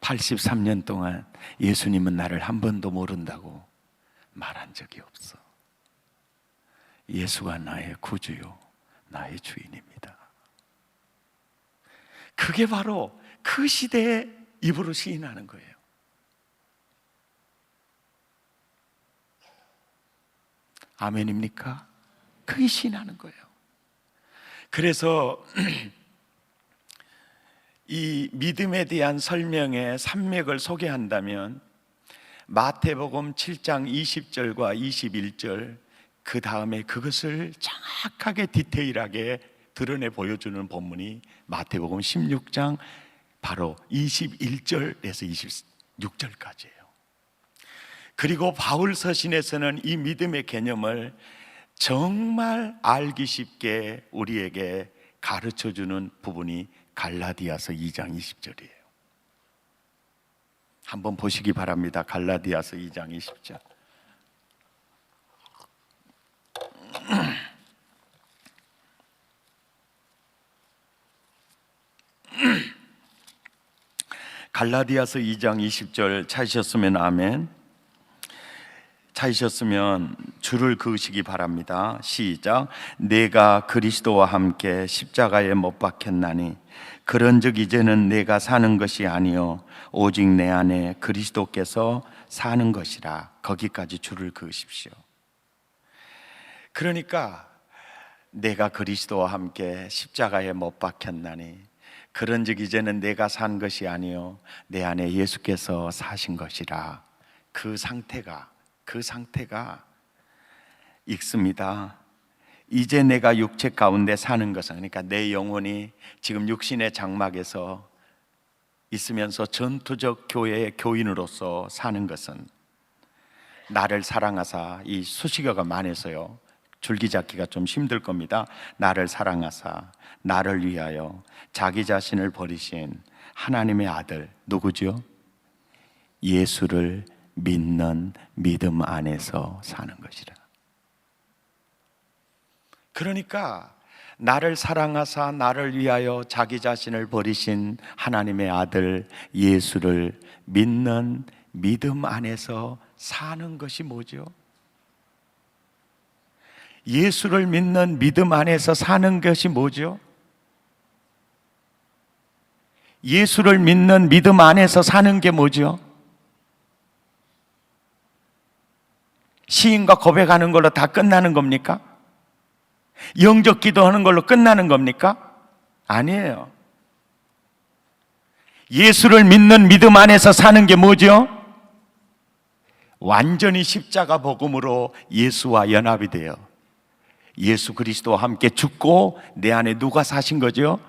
A: 83년 동안 예수님은 나를 한 번도 모른다고 말한 적이 없어. 예수가 나의 구주요, 나의 주인입니다. 그게 바로 그 시대에 입으로 시인하는 거예요. 아멘입니까? 그게 시인하는 거예요. 그래서 이 믿음에 대한 설명의 산맥을 소개한다면 마태복음 7장 20절과 21절, 그 다음에 그것을 정확하게 디테일하게 드러내 보여주는 본문이 마태복음 16장 바로 21절에서 26절까지예요. 그리고 바울 서신에서는 이 믿음의 개념을 정말 알기 쉽게 우리에게 가르쳐주는 부분이 갈라디아서 2장 20절이에요. 한번 보시기 바랍니다. 갈라디아서 2장 20절. 갈라디아서 2장 20절 찾으셨으면 아멘. 찾으셨으면 줄을 그으시기 바랍니다. 시작. 내가 그리스도와 함께 십자가에 못 박혔나니 그런즉 이제는 내가 사는 것이 아니요 오직 내 안에 그리스도께서 사는 것이라. 거기까지 줄을 그으십시오. 그러니까 내가 그리스도와 함께 십자가에 못 박혔나니 그런즉 이제는 내가 산 것이 아니요 내 안에 예수께서 사신 것이라. 그 상태가 읽습니다. 이제 내가 육체 가운데 사는 것은, 그러니까 내 영혼이 지금 육신의 장막에서 있으면서 전투적 교회의 교인으로서 사는 것은, 나를 사랑하사, 이 수식어가 많아서요 줄기 잡기가 좀 힘들 겁니다. 나를 사랑하사 나를 위하여 자기 자신을 버리신 하나님의 아들, 누구죠? 예수를 믿는 믿음 안에서 사는 것이라. 그러니까 나를 사랑하사 나를 위하여 자기 자신을 버리신 하나님의 아들 예수를 믿는 믿음 안에서 사는 것이 뭐죠? 예수를 믿는 믿음 안에서 사는 것이 뭐죠? 예수를 믿는 믿음 안에서 사는 게 뭐죠? 시인과 고백하는 걸로 다 끝나는 겁니까? 영적 기도하는 걸로 끝나는 겁니까? 아니에요. 예수를 믿는 믿음 안에서 사는 게 뭐죠? 완전히 십자가 복음으로 예수와 연합이 돼요. 예수 그리스도와 함께 죽고 내 안에 누가 사신 거죠?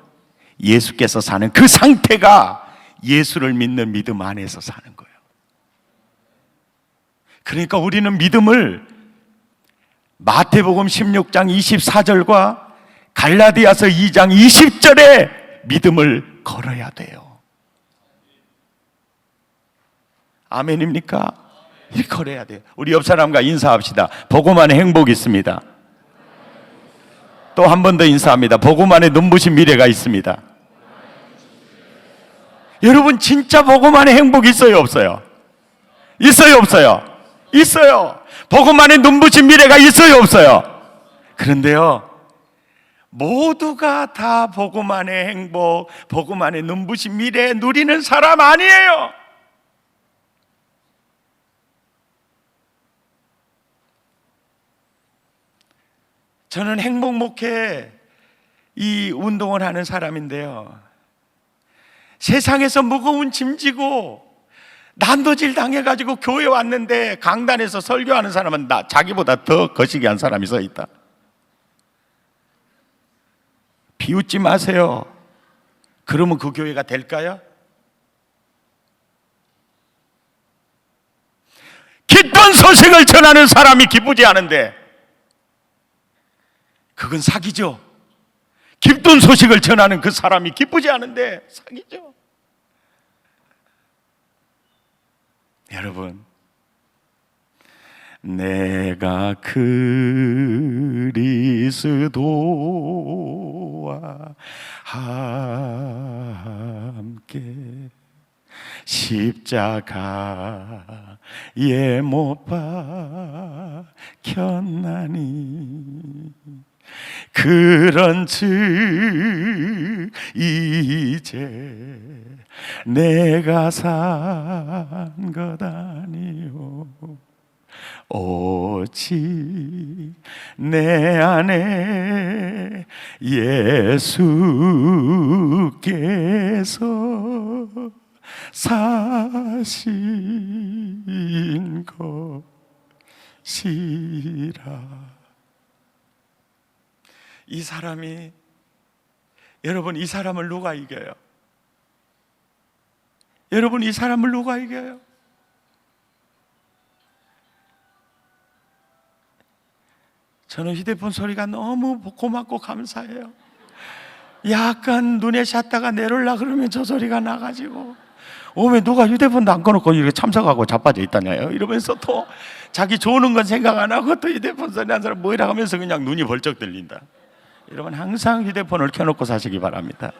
A: 예수께서 사는 그 상태가 예수를 믿는 믿음 안에서 사는 거예요. 그러니까 우리는 믿음을 마태복음 16장 24절과 갈라디아서 2장 20절에 믿음을 걸어야 돼요. 아멘입니까? 이렇게 걸어야 돼요. 우리 옆 사람과 인사합시다. 복음 안에 행복이 있습니다. 또 한 번 더 인사합니다. 복음 안에 눈부신 미래가 있습니다. 여러분 진짜 복음 안에 행복이 있어요, 없어요? 있어요, 없어요? 있어요. 복음 안에 눈부신 미래가 있어요, 없어요? 그런데요, 모두가 다 복음 안에 행복, 복음 안에 눈부신 미래 누리는 사람 아니에요. 저는 행복 목회 이 운동을 하는 사람인데요, 세상에서 무거운 짐 지고 난도질 당해가지고 교회 왔는데 강단에서 설교하는 사람은 자기보다 더 거시기한 사람이 서 있다. 비웃지 마세요. 그러면 그 교회가 될까요? 기쁜 소식을 전하는 사람이 기쁘지 않은데 그건 사기죠. 기쁜 소식을 전하는 그 사람이 기쁘지 않은데 사기죠. 여러분, 내가 그리스도와 함께 십자가에 못 박혔나니 그런즉 이제 내가 산 것 아니요 오직 내 안에 예수께서 사신 것이라. 이 사람이, 여러분, 이 사람을 누가 이겨요? 여러분, 이 사람을 누가 이겨요? 저는 휴대폰 소리가 너무 고맙고 감사해요. 약간 눈에 샷다가 내려올라 그러면 저 소리가 나가지고 왜 누가 휴대폰도 안 꺼놓고 이렇게 참석하고 자빠져 있다냐요 이러면서 또 자기 좋은 건 생각 안 하고 또 휴대폰 소리 한 사람 뭐이라 하면서 그냥 눈이 벌쩍 들린다. 여러분, 항상 휴대폰을 켜놓고 사시기 바랍니다.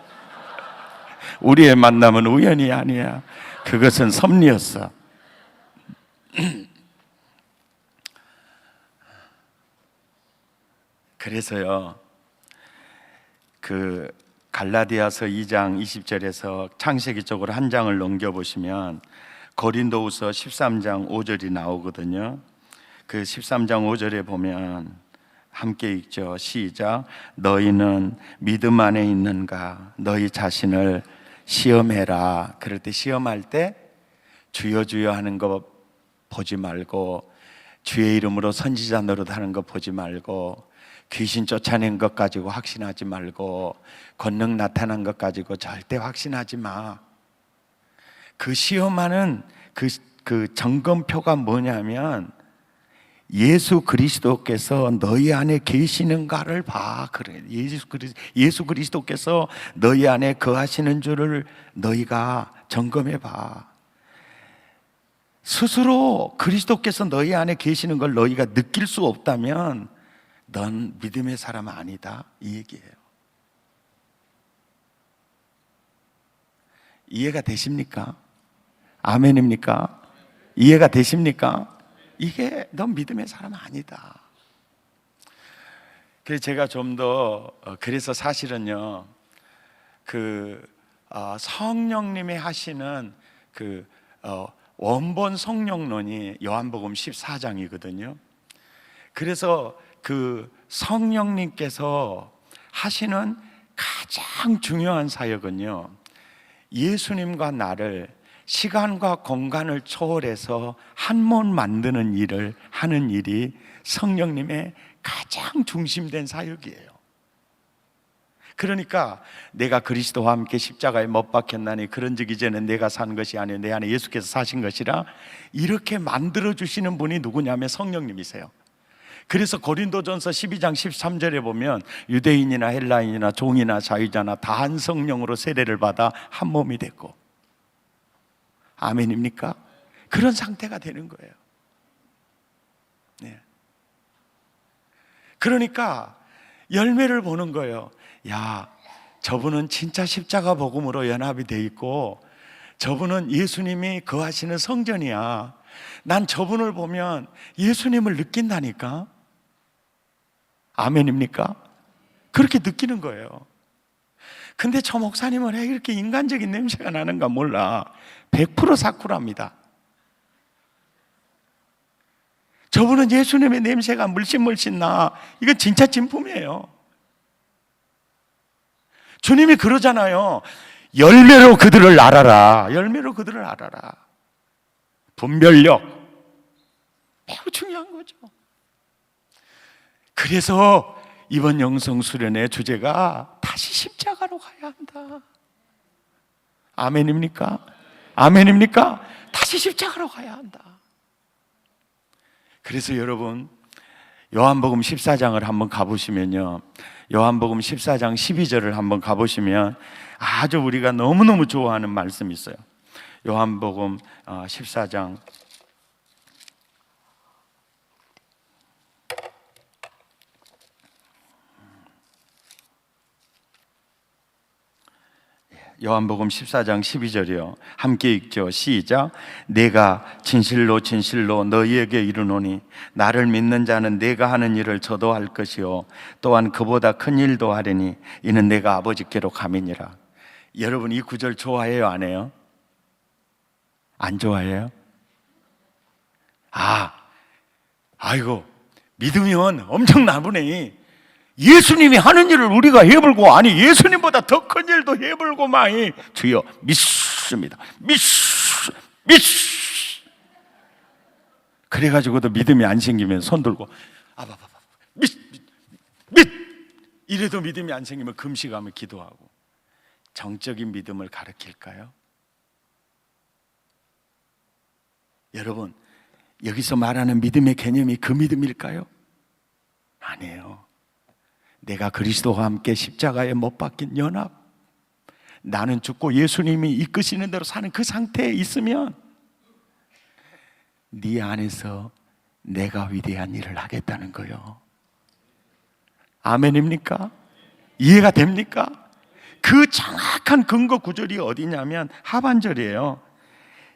A: 우리의 만남은 우연이 아니야. 그것은 섭리였어. 그래서요, 그 갈라디아서 2장 20절에서 창세기 쪽으로 한 장을 넘겨보시면 고린도후서 13장 5절이 나오거든요. 그 13장 5절에 보면 함께 읽죠. 시작. 너희는 믿음 안에 있는가? 너희 자신을 시험해라. 그럴 때, 시험할 때 주여 주여 하는 거 보지 말고, 주의 이름으로 선지자 노릇하는 거 보지 말고, 귀신 쫓아낸 것 가지고 확신하지 말고, 권능 나타난 것 가지고 절대 확신하지 마. 그 시험하는 그 점검표가 뭐냐면 예수 그리스도께서 너희 안에 계시는가를 봐. 그래. 예수 그리스도께서 너희 안에 거하시는 줄을 너희가 점검해 봐. 스스로 그리스도께서 너희 안에 계시는 걸 너희가 느낄 수 없다면 넌 믿음의 사람 아니다, 이 얘기예요. 이해가 되십니까? 아멘입니까? 이해가 되십니까? 이게 넌 믿음의 사람 아니다. 그래서 제가 좀 더 그래서 사실은요, 성령님이 하시는 원본 성령론이 요한복음 14장이거든요. 그래서 그 성령님께서 하시는 가장 중요한 사역은요, 예수님과 나를 시간과 공간을 초월해서 한 몸 만드는 일을 하는 일이 성령님의 가장 중심된 사역이에요. 그러니까 내가 그리스도와 함께 십자가에 못 박혔나니 그런즉 이제는 내가 산 것이 아니요 내 안에 예수께서 사신 것이라, 이렇게 만들어주시는 분이 누구냐면 성령님이세요. 그래서 고린도전서 12장 13절에 보면 유대인이나 헬라인이나 종이나 자유자나 다 한 성령으로 세례를 받아 한 몸이 됐고, 아멘입니까? 그런 상태가 되는 거예요. 네. 그러니까 열매를 보는 거예요. 야, 저분은 진짜 십자가 복음으로 연합이 돼 있고 저분은 예수님이 거하시는 성전이야. 난 저분을 보면 예수님을 느낀다니까. 아멘입니까? 그렇게 느끼는 거예요. 근데 저 목사님은 왜 이렇게 인간적인 냄새가 나는가 몰라. 100% 사쿠라입니다. 저분은 예수님의 냄새가 물씬 나. 이건 진짜 진품이에요. 주님이 그러잖아요. 열매로 그들을 알아라. 열매로 그들을 알아라. 분별력 매우 중요한 거죠. 그래서 이번 영성 수련의 주제가 다시 십자가로 가야 한다. 아멘입니까? 아멘입니까? 다시 십자가로 가야 한다. 그래서 여러분, 요한복음 14장을 한번 가보시면요, 요한복음 14장 12절을 한번 가보시면 아주 우리가 너무너무 좋아하는 말씀이 있어요. 요한복음 14장 요한복음 14장 12절이요. 함께 읽죠. 시작. 내가 진실로 진실로 너희에게 이르노니 나를 믿는 자는 내가 하는 일을 저도 할 것이요 또한 그보다 큰 일도 하리니 이는 내가 아버지께로 감이니라. 여러분, 이 구절 좋아해요, 안 해요? 안 좋아해요? 아이고, 믿으면 엄청나보네. 예수님이 하는 일을 우리가 해볼고, 아니 예수님보다 더 큰 일도 해볼고 마이. 주여 믿습니다. 그래가지고도 믿음이 안 생기면 손 들고 이래도 믿음이 안 생기면 금식하며 기도하고. 정적인 믿음을 가르칠까요? 여러분, 여기서 말하는 믿음의 개념이 그 믿음일까요? 아니에요. 내가 그리스도와 함께 십자가에 못 박힌 연합, 나는 죽고 예수님이 이끄시는 대로 사는 그 상태에 있으면 네 안에서 내가 위대한 일을 하겠다는 거예요. 아멘입니까? 이해가 됩니까? 그 정확한 근거 구절이 어디냐면 하반절이에요.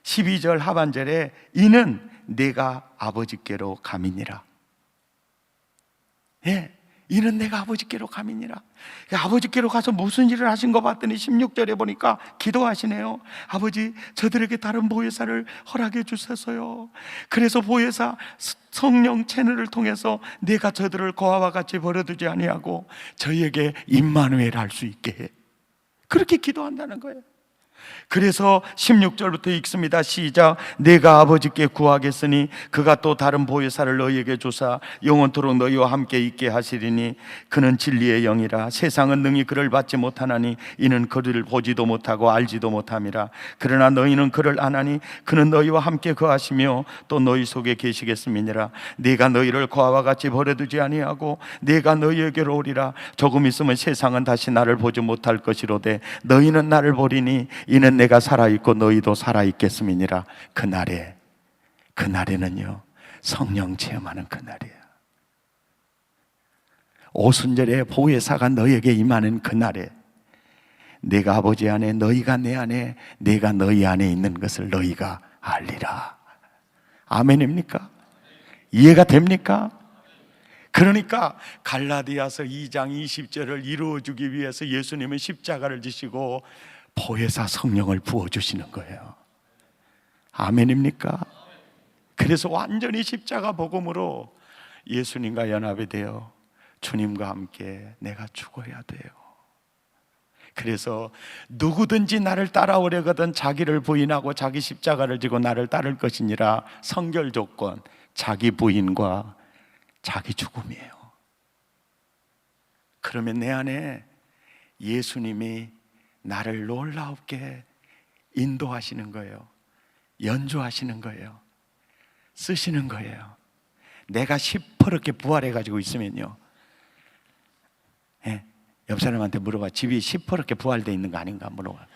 A: 12절 하반절에 이는 내가 아버지께로 감이니라. 이는 내가 아버지께로 감이니라. 아버지께로 가서 무슨 일을 하신 거 봤더니 16절에 보니까 기도하시네요. 아버지, 저들에게 다른 보혜사를 허락해 주셔서요. 그래서 보혜사 성령 채널을 통해서 내가 저들을 고아와 같이 버려두지 아니하고 저희에게 임마누엘 할 수 있게 해. 그렇게 기도한다는 거예요. 그래서 16절부터 읽습니다. 시작. 내가 아버지께 구하겠으니 그가 또 다른 보혜사를 너희에게 주사 영원토록 너희와 함께 있게 하시리니 그는 진리의 영이라. 세상은 능히 그를 받지 못하나니 이는 그를 보지도 못하고 알지도 못함이라. 그러나 너희는 그를 아나니 그는 너희와 함께 거하시며 또 너희 속에 계시겠음이니라. 내가 너희를 고아와 같이 버려두지 아니하고 내가 너희에게로 오리라. 조금 있으면 세상은 다시 나를 보지 못할 것이로되 너희는 나를 보리니 이는 내가 살아있고 너희도 살아있겠음이니라. 그날에는요, 성령 체험하는 그날이에요. 오순절에 보혜사가 너희에게 임하는 그날에 내가 아버지 안에, 너희가 내 안에, 내가 너희 안에 있는 것을 너희가 알리라. 아멘입니까? 이해가 됩니까? 그러니까 갈라디아서 2장 20절을 이루어주기 위해서 예수님은 십자가를 지시고 보혜사 성령을 부어주시는 거예요. 아멘입니까? 그래서 완전히 십자가 복음으로 예수님과 연합이 되어 주님과 함께 내가 죽어야 돼요. 그래서 누구든지 나를 따라오려거든 자기를 부인하고 자기 십자가를 지고 나를 따를 것이니라. 성결 조건, 자기 부인과 자기 죽음이에요. 그러면 내 안에 예수님이 나를 놀랍게 인도하시는 거예요. 연주하시는 거예요. 쓰시는 거예요. 내가 시퍼렇게 부활해가지고 있으면요, 옆 사람한테 물어봐. 집이 시퍼렇게 부활되어 있는 거 아닌가 물어봐.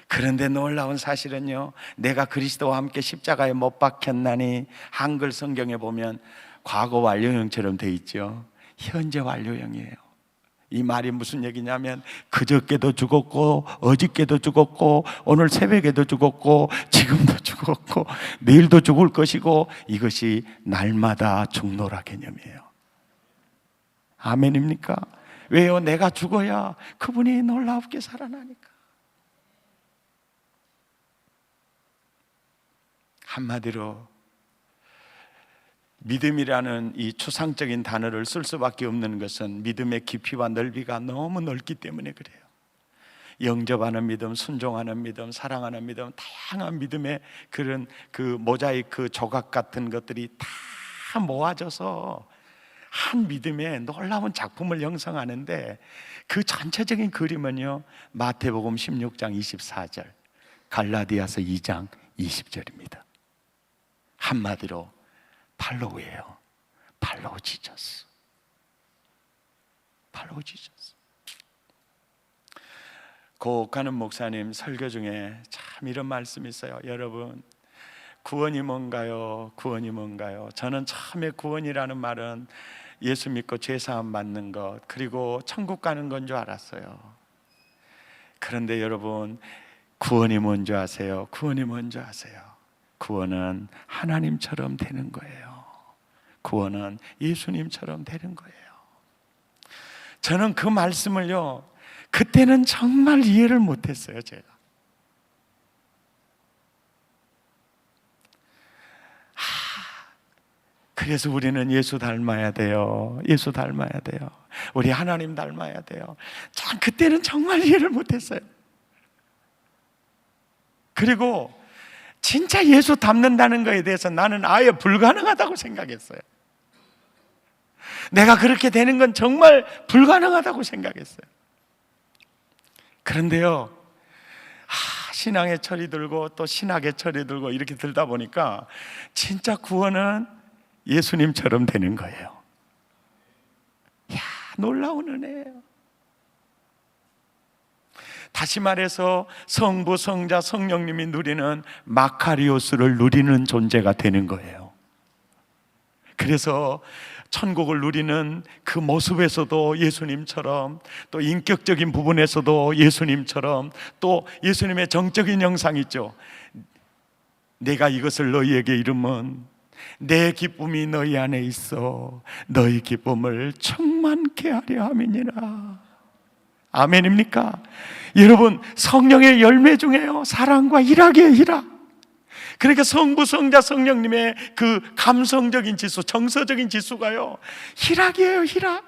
A: 그런데 놀라운 사실은요, 내가 그리스도와 함께 십자가에 못 박혔나니 한글 성경에 보면 과거 완료형처럼 돼 있죠. 현재 완료형이에요. 이 말이 무슨 얘기냐면 그저께도 죽었고 어저께도 죽었고 오늘 새벽에도 죽었고 지금도 죽었고 내일도 죽을 것이고 이것이 날마다 죽노라 개념이에요. 아멘입니까? 왜요? 내가 죽어야 그분이 놀랍게 살아나니까. 한마디로 믿음이라는 이 추상적인 단어를 쓸 수밖에 없는 것은 믿음의 깊이와 넓이가 너무 넓기 때문에 그래요. 영접하는 믿음, 순종하는 믿음, 사랑하는 믿음, 다양한 믿음의 그런 그 모자이크 조각 같은 것들이 다 모아져서 한 믿음의 놀라운 작품을 형성하는데 그 전체적인 그림은요, 마태복음 16장 24절, 갈라디아서 2장 20절입니다. 한마디로 팔로우예요. 팔로우 지저스. 팔로우 지저스. 고 가는 목사님 설교 중에 참 이런 말씀이 있어요. 여러분, 구원이 뭔가요? 구원이 뭔가요? 저는 처음에 구원이라는 말은 예수 믿고 죄사함 받는 것, 그리고 천국 가는 건 줄 알았어요. 그런데 여러분, 구원이 뭔지 아세요? 구원이 뭔지 아세요? 구원은 하나님처럼 되는 거예요. 구원은 예수님처럼 되는 거예요. 저는 그 말씀을요, 그때는 정말 이해를 못했어요. 제가 그래서 우리는 예수 닮아야 돼요. 예수 닮아야 돼요. 우리 하나님 닮아야 돼요. 전 그때는 정말 이해를 못했어요. 그리고 진짜 예수 닮는다는 것에 대해서 나는 아예 불가능하다고 생각했어요. 내가 그렇게 되는 건 정말 불가능하다고 생각했어요. 그런데요, 신앙의 철이 들고 또 신학의 철이 들고 이렇게 들다 보니까 진짜 구원은 예수님처럼 되는 거예요. 이야, 놀라운 은혜예요. 다시 말해서 성부, 성자, 성령님이 누리는 마카리오스를 누리는 존재가 되는 거예요. 그래서 천국을 누리는 그 모습에서도 예수님처럼, 또 인격적인 부분에서도 예수님처럼, 또 예수님의 정적인 형상이 있죠. 내가 이것을 너희에게 이르면 내 기쁨이 너희 안에 있어 너희 기쁨을 충만케 하려 함이니라. 아멘입니까? 여러분, 성령의 열매 중에요, 사랑과 희락이에요. 희락. 그러니까 성부, 성자, 성령님의 그 감성적인 지수, 정서적인 지수가요, 희락이에요. 희락.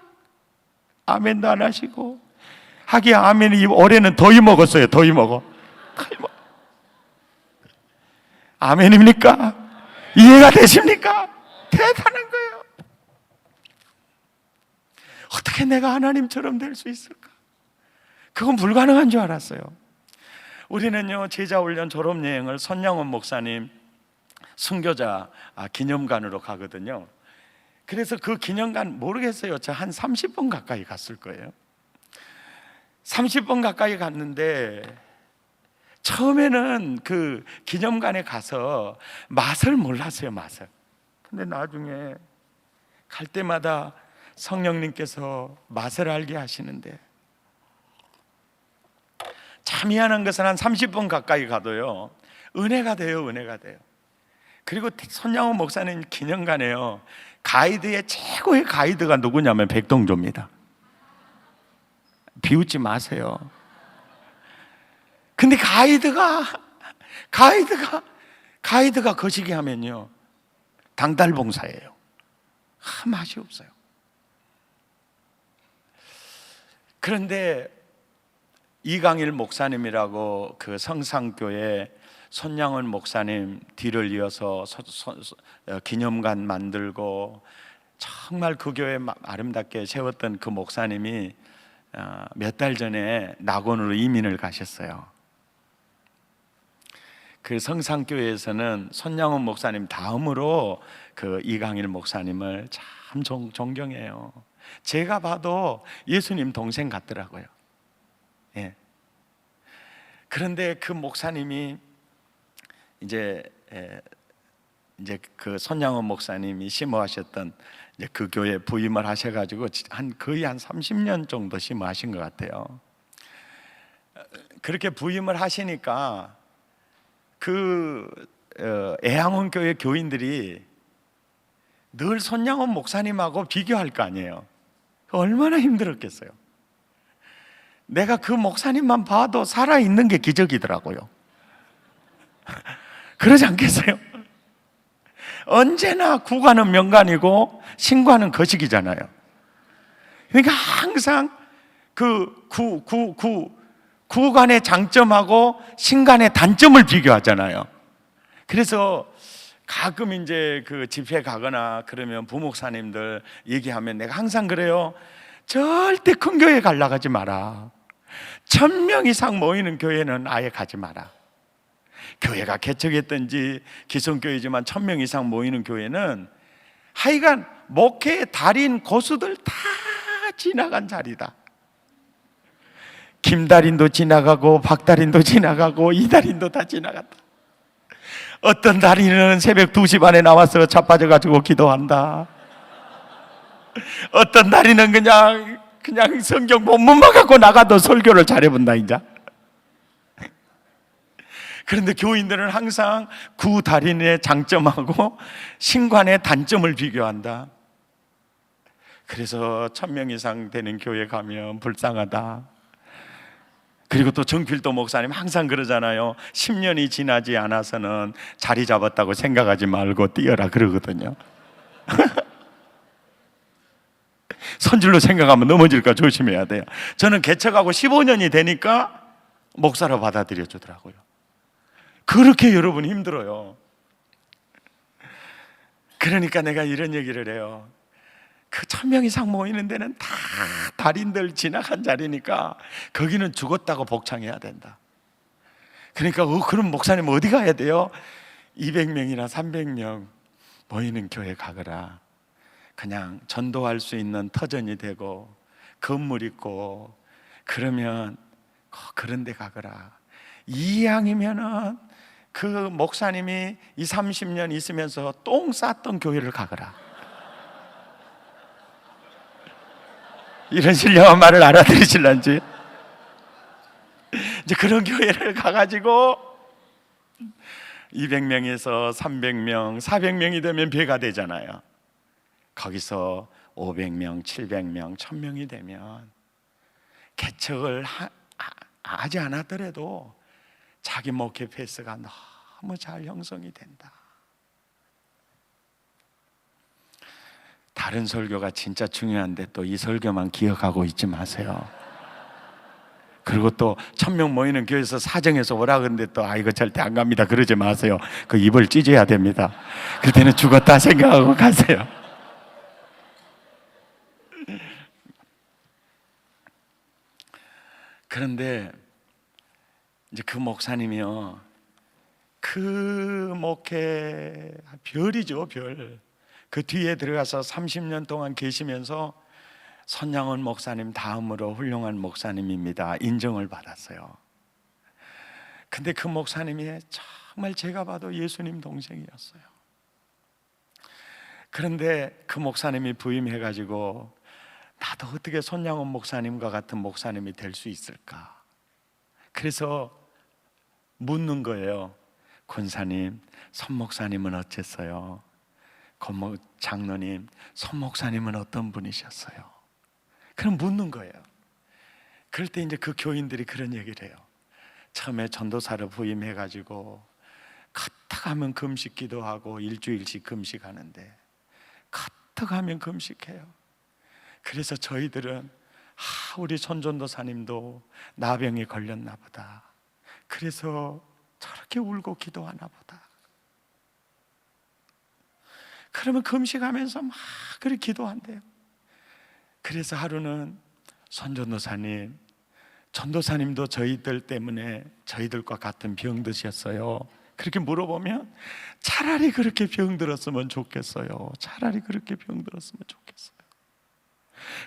A: 아멘도 안 하시고. 하기야 아멘이 올해는 더위 먹었어요. 더위 먹어. 아멘입니까? 이해가 되십니까? 대단한 거예요. 어떻게 내가 하나님처럼 될 수 있을까? 그건 불가능한 줄 알았어요. 우리는요, 제자훈련 졸업여행을 손양원 목사님 순교자 기념관으로 가거든요. 그래서 그 기념관 모르겠어요, 저 한 30번 가까이 갔을 거예요. 30번 가까이 갔는데 처음에는 그 기념관에 가서 맛을 몰랐어요. 맛을. 근데 나중에 갈 때마다 성령님께서 맛을 알게 하시는데, 참 희한한 것은 한 30번 가까이 가도요, 은혜가 돼요. 은혜가 돼요. 그리고 손양원 목사님 기념관에요, 가이드의 최고의 가이드가 누구냐면 백동조입니다. 비웃지 마세요. 근데 가이드가 거시기 하면요, 당달봉사예요. 맛이 없어요. 그런데 이강일 목사님이라고 그 성상교회 손양원 목사님 뒤를 이어서 기념관 만들고 정말 그 교회 아름답게 세웠던 그 목사님이 몇 달 전에 낙원으로 이민을 가셨어요. 그 성상교회에서는 손양원 목사님 다음으로 그 이강일 목사님을 참 존경해요. 제가 봐도 예수님 동생 같더라고요. 예. 그런데 그 목사님이 이제 그 손양원 목사님이 심호하셨던 이제 그 교회 부임을 하셔가지고 거의 한 30년 정도 심호하신 것 같아요. 그렇게 부임을 하시니까 그 애양원 교회 교인들이 늘 손양원 목사님하고 비교할 거 아니에요. 얼마나 힘들었겠어요. 내가 그 목사님만 봐도 살아있는 게 기적이더라고요. 그러지 않겠어요? 언제나 구관은 명관이고 신관은 거식이잖아요. 그러니까 항상 그 구관의 장점하고 신관의 단점을 비교하잖아요. 그래서 가끔 이제 그 집회 가거나 그러면 부목사님들 얘기하면 내가 항상 그래요. 절대 큰 교회 가려고 하지 마라. 1000명 이상 모이는 교회는 아예 가지 마라. 교회가 개척했든지 기성교회지만 1000명 이상 모이는 교회는 하여간 목회 달인 고수들 다 지나간 자리다. 김달인도 지나가고 박달인도 지나가고 이달인도 다 지나갔다. 어떤 달인은 새벽 2시 반에 나와서 자빠져가지고 기도한다. 어떤 달인은 그냥 성경 본문만 갖고 나가도 설교를 잘해본다 이제. 그런데 교인들은 항상 구달인의 장점하고 신관의 단점을 비교한다. 그래서 1000명 이상 되는 교회 가면 불쌍하다. 그리고 또 정필도 목사님 항상 그러잖아요. 10년이 지나지 않아서는 자리 잡았다고 생각하지 말고 뛰어라 그러거든요. 선질로 생각하면 넘어질까 조심해야 돼요. 저는 개척하고 15년이 되니까 목사로 받아들여 주더라고요. 그렇게 여러분 힘들어요. 그러니까 내가 이런 얘기를 해요. 그 1000명 이상 모이는 데는 다 달인들 지나간 자리니까 거기는 죽었다고 복창해야 된다. 그러니까 그럼 목사님 어디 가야 돼요? 200명이나 300명 모이는 교회 가거라. 그냥 전도할 수 있는 터전이 되고 건물 있고 그러면 그런 데 가거라. 이왕이면은 그 목사님이 20, 30년 있으면서 똥 쌌던 교회를 가거라. 이런 신령한 말을 알아들으실런지. 이제 그런 교회를 가가지고 200명에서 300명, 400명이 되면 배가 되잖아요. 거기서 500명, 700명, 1000명이 되면 개척을 하지 않았더라도 자기 목회 페이스가 너무 잘 형성이 된다. 다른 설교가 진짜 중요한데 또 이 설교만 기억하고 있지 마세요. 그리고 또 1000명 모이는 교회에서 사정해서 오라 그러는데 또 이거 절대 안 갑니다 그러지 마세요. 그 입을 찢어야 됩니다. 그때는 죽었다 생각하고 가세요. 그런데 이제 그 목사님이요, 그 목회 별이죠, 별. 그 뒤에 들어가서 30년 동안 계시면서 손양원 목사님 다음으로 훌륭한 목사님입니다 인정을 받았어요. 근데 그 목사님이 정말 제가 봐도 예수님 동생이었어요. 그런데 그 목사님이 부임해가지고 나도 어떻게 손양원 목사님과 같은 목사님이 될 수 있을까? 그래서 묻는 거예요. 권사님, 손 목사님은 어땠어요? 장로님, 손 목사님은 어떤 분이셨어요? 그럼 묻는 거예요. 그럴 때 이제 그 교인들이 그런 얘기를 해요. 처음에 전도사로 부임해가지고 카탁하면 금식 기도하고 일주일씩 금식하는데 카탁하면 금식해요. 그래서 저희들은 우리 손전도사님도 나병에 걸렸나 보다. 그래서 저렇게 울고 기도하나 보다. 그러면 금식하면서 막 그렇게 기도한대요. 그래서 하루는 손전도사님, 전도사님도 저희들 때문에 저희들과 같은 병 드셨어요. 그렇게 물어보면 차라리 그렇게 병 들었으면 좋겠어요. 차라리 그렇게 병 들었으면 좋겠어요.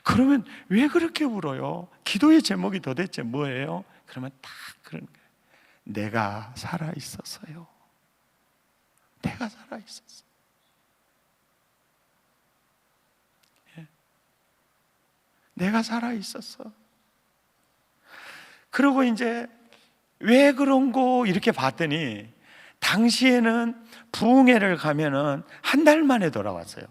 A: 그러면 왜 그렇게 울어요? 기도의 제목이 도대체 뭐예요? 그러면 딱 그런 거예요. 내가 살아 있었어요. 내가 살아 있었어. 예. 내가 살아 있었어. 그리고 이제 왜 그런고 이렇게 봤더니 당시에는 부흥회를 가면은 한 달 만에 돌아왔어요.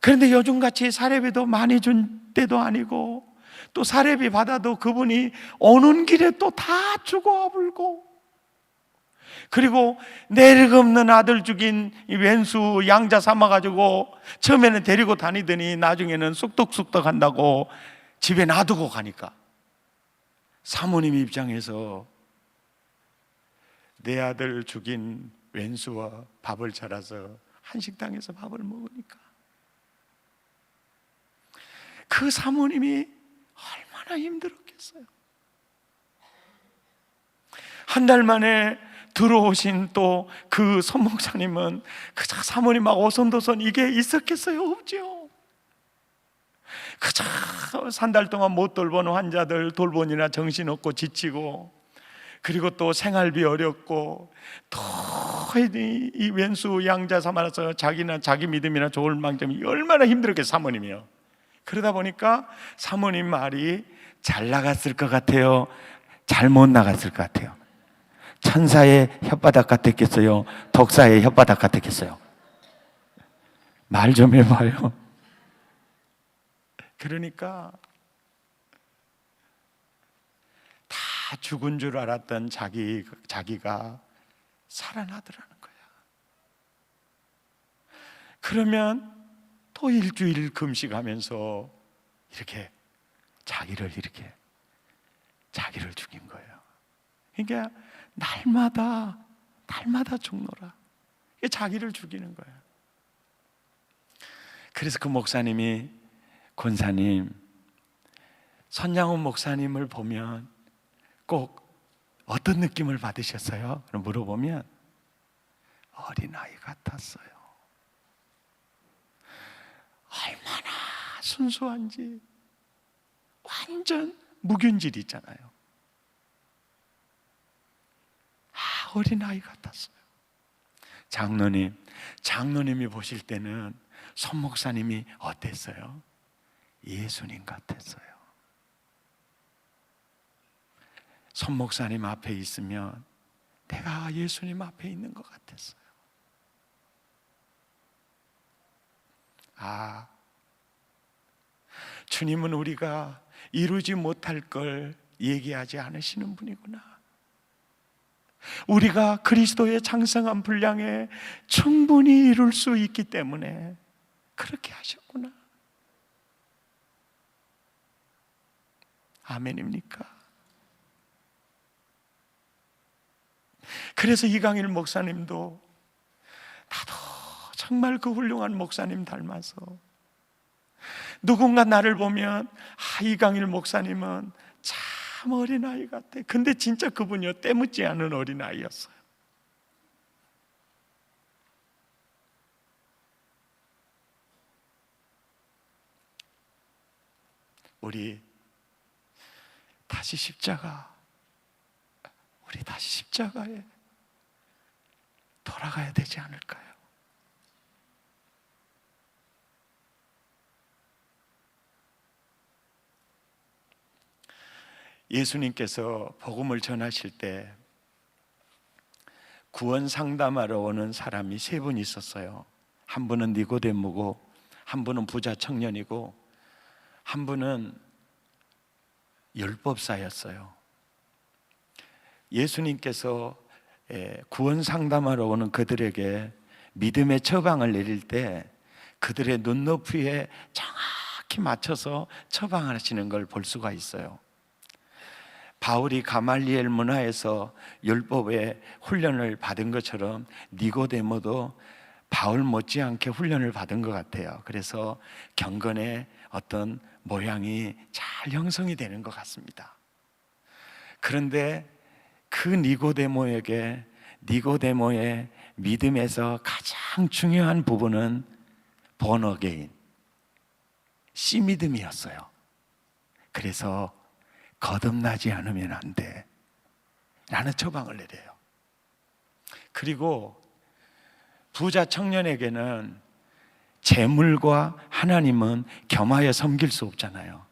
A: 그런데 요즘같이 사례비도 많이 준 때도 아니고 또 사례비 받아도 그분이 오는 길에 또 다 죽어 불고, 그리고 내력 없는 아들 죽인 이 왼수 양자 삼아가지고 처음에는 데리고 다니더니 나중에는 쑥덕쑥덕 한다고 집에 놔두고 가니까 사모님 입장에서 내 아들 죽인 왼수와 밥을 차려서 한식당에서 밥을 먹으니까 그 사모님이 얼마나 힘들었겠어요. 한 달 만에 들어오신 또 그 손목사님은 그저 사모님하고 오손도손 이게 있었겠어요? 없죠. 그저 한 달 동안 못 돌보는 환자들 돌보니나 정신없고 지치고, 그리고 또 생활비 어렵고, 또 이 왼수 양자 삼아서 자기나 자기 믿음이나 좋을 망정이 얼마나 힘들었겠어요, 사모님이요. 그러다 보니까 사모님 말이 잘 나갔을 것 같아요, 잘못 나갔을 것 같아요? 천사의 혓바닥 같았겠어요, 독사의 혓바닥 같았겠어요? 말 좀 해봐요. 그러니까 다 죽은 줄 알았던 자기가 살아나더라는 거야. 그러면 또 일주일 금식하면서 이렇게 자기를 죽인 거예요. 그러니까 날마다 죽노라. 이게 자기를 죽이는 거예요. 그래서 그 목사님이, 권사님, 선양훈 목사님을 보면 꼭 어떤 느낌을 받으셨어요? 그럼 물어보면 어린아이 같았어요. 얼마나 순수한지. 완전 무균질 있잖아요. 어린아이 같았어요. 장로님이 보실 때는 손 목사님이 어땠어요? 예수님 같았어요. 손 목사님 앞에 있으면 내가 예수님 앞에 있는 것 같았어요. 주님은 우리가 이루지 못할 걸 얘기하지 않으시는 분이구나. 우리가 그리스도의 장성한 분량에 충분히 이룰 수 있기 때문에 그렇게 하셨구나. 아멘입니까? 그래서 이강일 목사님도 나도 정말 그 훌륭한 목사님 닮아서 누군가 나를 보면 이강일 목사님은 참 어린아이 같아. 근데 진짜 그분이요, 때묻지 않은 어린아이였어요. 우리 다시 십자가에 돌아가야 되지 않을까요? 예수님께서 복음을 전하실 때 구원 상담하러 오는 사람이 세 분 있었어요. 한 분은 니고데모고, 한 분은 부자 청년이고, 한 분은 율법사였어요. 예수님께서 구원 상담하러 오는 그들에게 믿음의 처방을 내릴 때 그들의 눈높이에 정확히 맞춰서 처방하시는 걸 볼 수가 있어요. 바울이 가말리엘 문화에서 율법의 훈련을 받은 것처럼 니고데모도 바울 못지않게 훈련을 받은 것 같아요. 그래서 경건의 어떤 모양이 잘 형성이 되는 것 같습니다. 그런데 그 니고데모의 믿음에서 가장 중요한 부분은 born again, 씨 믿음이었어요. 그래서 거듭나지 않으면 안 돼 라는 처방을 내려요. 그리고 부자 청년에게는 재물과 하나님은 겸하여 섬길 수 없잖아요.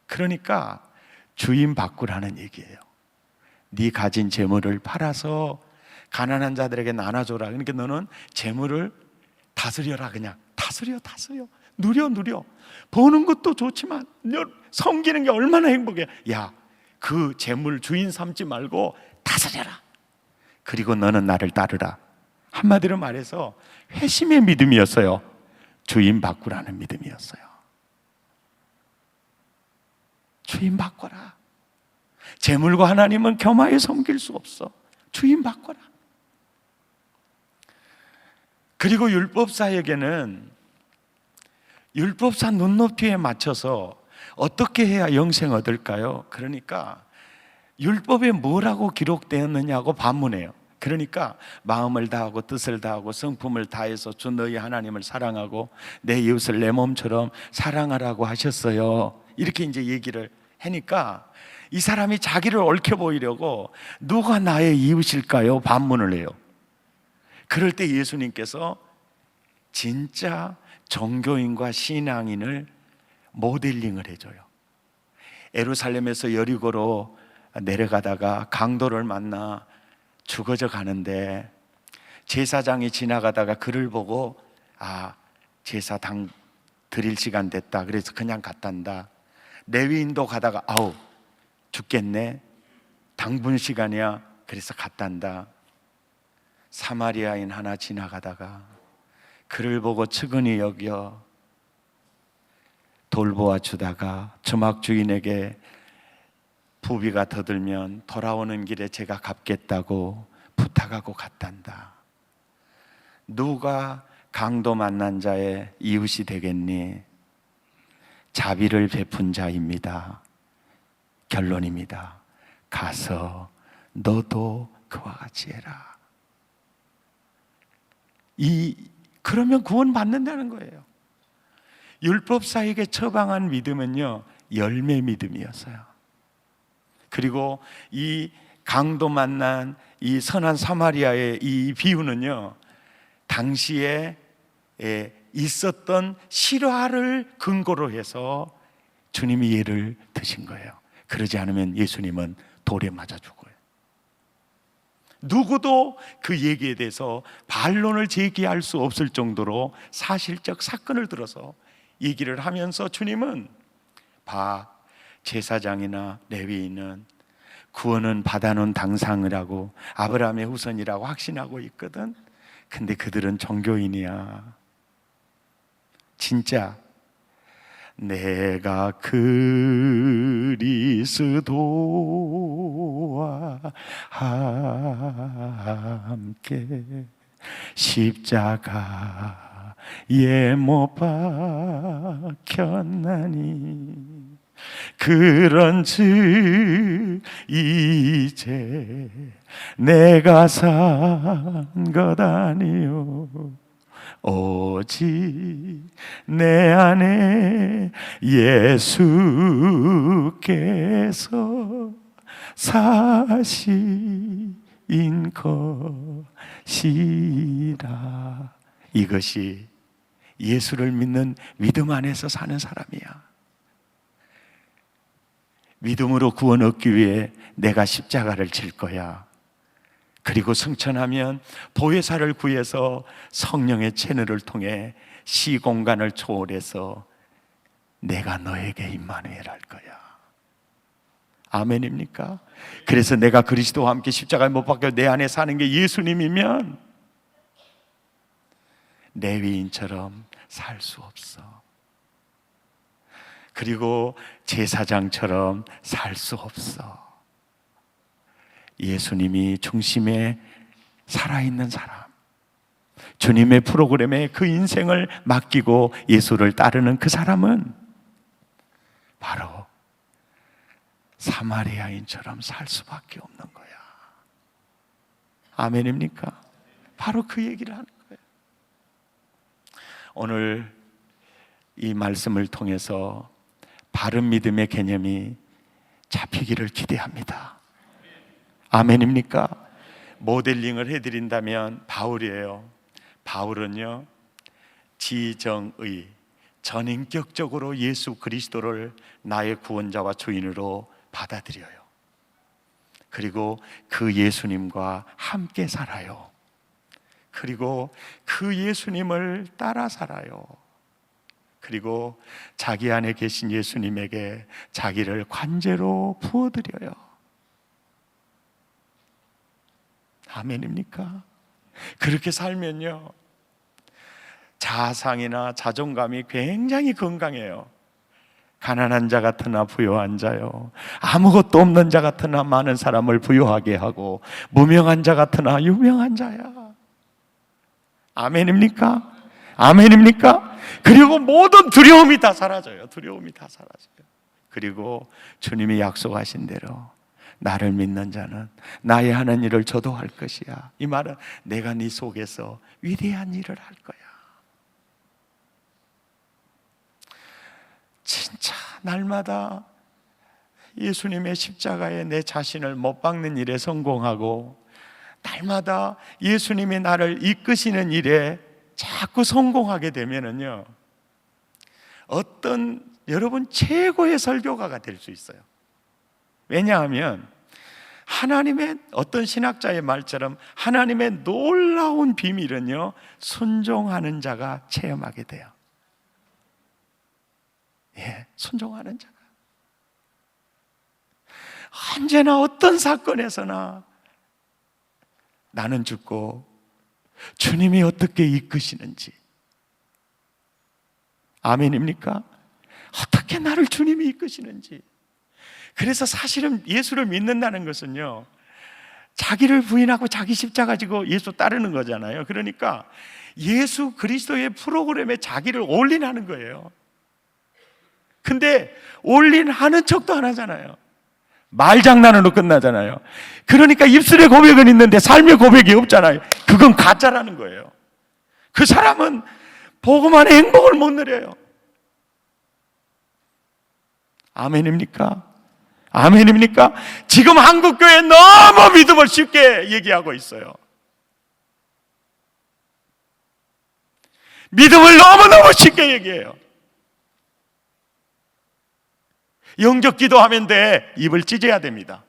A: 그러니까 주인 바꾸라는 얘기예요. 네 가진 재물을 팔아서 가난한 자들에게 나눠줘라. 그러니까 너는 재물을 다스려라. 그냥 다스려. 누려. 버는 것도 좋지만 섬기는 게 얼마나 행복해. 야, 그 재물 주인 삼지 말고 다스려라. 그리고 너는 나를 따르라. 한마디로 말해서 회심의 믿음이었어요. 주인 바꾸라는 믿음이었어요. 주인 바꿔라. 재물과 하나님은 겸하여 섬길 수 없어. 주인 바꿔라. 그리고 율법사에게는 율법사 눈높이에 맞춰서 어떻게 해야 영생 얻을까요? 그러니까 율법에 뭐라고 기록되었느냐고 반문해요. 그러니까 마음을 다하고 뜻을 다하고 성품을 다해서 주 너희 하나님을 사랑하고 내 이웃을 내 몸처럼 사랑하라고 하셨어요. 이렇게 이제 얘기를 하니까 이 사람이 자기를 옳게 보이려고 누가 나의 이웃일까요? 반문을 해요. 그럴 때 예수님께서 진짜 종교인과 신앙인을 모델링을 해줘요. 예루살렘에서 여리고로 내려가다가 강도를 만나 죽어져 가는데 제사장이 지나가다가 그를 보고 제사 드릴 시간 됐다, 그래서 그냥 갔단다. 레위인도 가다가 아우 죽겠네, 당분 시간이야, 그래서 갔단다. 사마리아인 하나 지나가다가 그를 보고 측은히 여겨 돌보아 주다가 주막 주인에게 부비가 더 들면 돌아오는 길에 제가 갚겠다고 부탁하고 갔단다. 누가 강도 만난 자의 이웃이 되겠니? 자비를 베푼 자입니다. 결론입니다. 가서 너도 그와 같이 해라. 그러면 구원 받는다는 거예요. 율법사에게 처방한 믿음은요, 열매 믿음이었어요. 그리고 이 강도 만난 이 선한 사마리아의 이 비유는요, 당시에 있었던 실화를 근거로 해서 주님이 예를 드신 거예요. 그러지 않으면 예수님은 돌에 맞아 죽어요. 누구도 그 얘기에 대해서 반론을 제기할 수 없을 정도로 사실적 사건을 들어서 얘기를 하면서 주님은 제사장이나 레위인은 구원은 받아놓은 당상이라고 아브라함의 후손이라고 확신하고 있거든. 근데 그들은 종교인이야. 진짜 내가 그리스도와 함께 십자가에 못 박혔나니 그런즉 이제 내가 산 것 아니요 오직 내 안에 예수께서 사신 것이라. 이것이 예수를 믿는 믿음 안에서 사는 사람이야. 믿음으로 구원 얻기 위해 내가 십자가를 질 거야. 그리고 성천하면 보혜사를 구해서 성령의 채널을 통해 시공간을 초월해서 내가 너에게 임마누엘 할 거야. 아멘입니까? 그래서 내가 그리스도와 함께 십자가에 못 박혀 내 안에 사는 게 예수님이면 레위인처럼 살 수 없어. 그리고 제사장처럼 살 수 없어. 예수님이 중심에 살아있는 사람, 주님의 프로그램에 그 인생을 맡기고 예수를 따르는 그 사람은 바로 사마리아인처럼 살 수밖에 없는 거야. 아멘입니까? 바로 그 얘기를 하는 거예요. 오늘 이 말씀을 통해서 바른 믿음의 개념이 잡히기를 기대합니다. 아멘입니까? 모델링을 해드린다면 바울이에요. 바울은요, 지정의, 전인격적으로 예수 그리스도를 나의 구원자와 주인으로 받아들여요. 그리고 그 예수님과 함께 살아요. 그리고 그 예수님을 따라 살아요. 그리고 자기 안에 계신 예수님에게 자기를 관제로 부어드려요. 아멘입니까? 그렇게 살면요, 자상이나 자존감이 굉장히 건강해요. 가난한 자 같으나 부유한 자요, 아무것도 없는 자 같으나 많은 사람을 부유하게 하고 무명한 자 같으나 유명한 자야. 아멘입니까? 아멘입니까? 그리고 모든 두려움이 다 사라져요. 두려움이 다 사라져요. 그리고 주님이 약속하신 대로 나를 믿는 자는 나의 하는 일을 저도 할 것이야. 이 말은 내가 네 속에서 위대한 일을 할 거야. 진짜 날마다 예수님의 십자가에 내 자신을 못 박는 일에 성공하고, 날마다 예수님이 나를 이끄시는 일에 자꾸 성공하게 되면은요, 어떤 여러분 최고의 설교가가 될 수 있어요. 왜냐하면 하나님의, 어떤 신학자의 말처럼 하나님의 놀라운 비밀은요, 순종하는 자가 체험하게 돼요. 예, 순종하는 자가. 언제나 어떤 사건에서나 나는 죽고 주님이 어떻게 이끄시는지. 아멘입니까? 어떻게 나를 주님이 이끄시는지. 그래서 사실은 예수를 믿는다는 것은요, 자기를 부인하고 자기 십자가 지고 예수 따르는 거잖아요. 그러니까 예수 그리스도의 프로그램에 자기를 올인하는 거예요. 근데 올인하는 척도 안 하잖아요. 말장난으로 끝나잖아요. 그러니까 입술의 고백은 있는데 삶의 고백이 없잖아요. 그건 가짜라는 거예요. 그 사람은 복음 안에 행복을 못 누려요. 아멘입니까? 아멘입니까? 지금 한국교회 너무 믿음을 쉽게 얘기하고 있어요. 믿음을 너무너무 쉽게 얘기해요. 영적 기도하면 돼. 입을 찢어야 됩니다.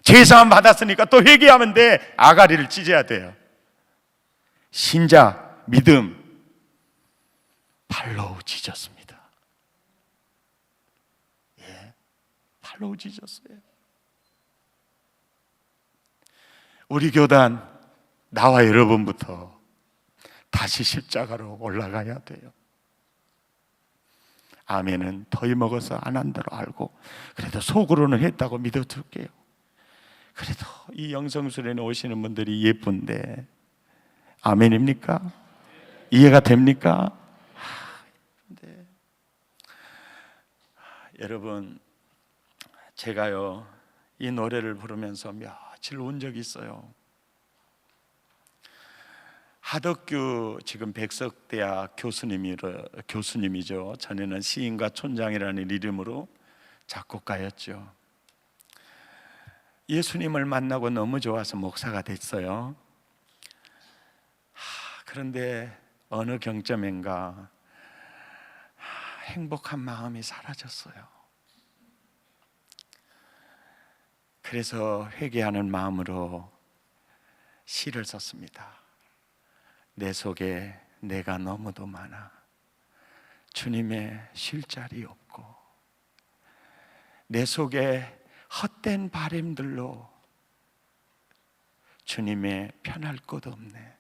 A: 죄사함 받았으니까 또 회개하면 돼. 아가리를 찢어야 돼요. 신자, 믿음, 팔로우 찢었습니다. 예, 팔로우 찢었어요. 우리 교단, 나와 여러분부터 다시 십자가로 올라가야 돼요. 아멘은 더위 먹어서 안 한 대로 알고, 그래도 속으로는 했다고 믿어줄게요. 그래도 이 영성수련에 오시는 분들이 예쁜데, 아멘입니까? 이해가 됩니까? 네. 여러분, 제가요, 이 노래를 부르면서 며칠 운 적이 있어요. 하덕규 지금 백석대학 교수님이죠. 전에는 시인과 촌장이라는 이름으로 작곡가였죠. 예수님을 만나고 너무 좋아서 목사가 됐어요. 그런데 어느 경점인가 행복한 마음이 사라졌어요. 그래서 회개하는 마음으로 시를 썼습니다. 내 속에 내가 너무도 많아 주님의 쉴 자리 없고, 내 속에 헛된 바램들로 주님의 편할 곳 없네.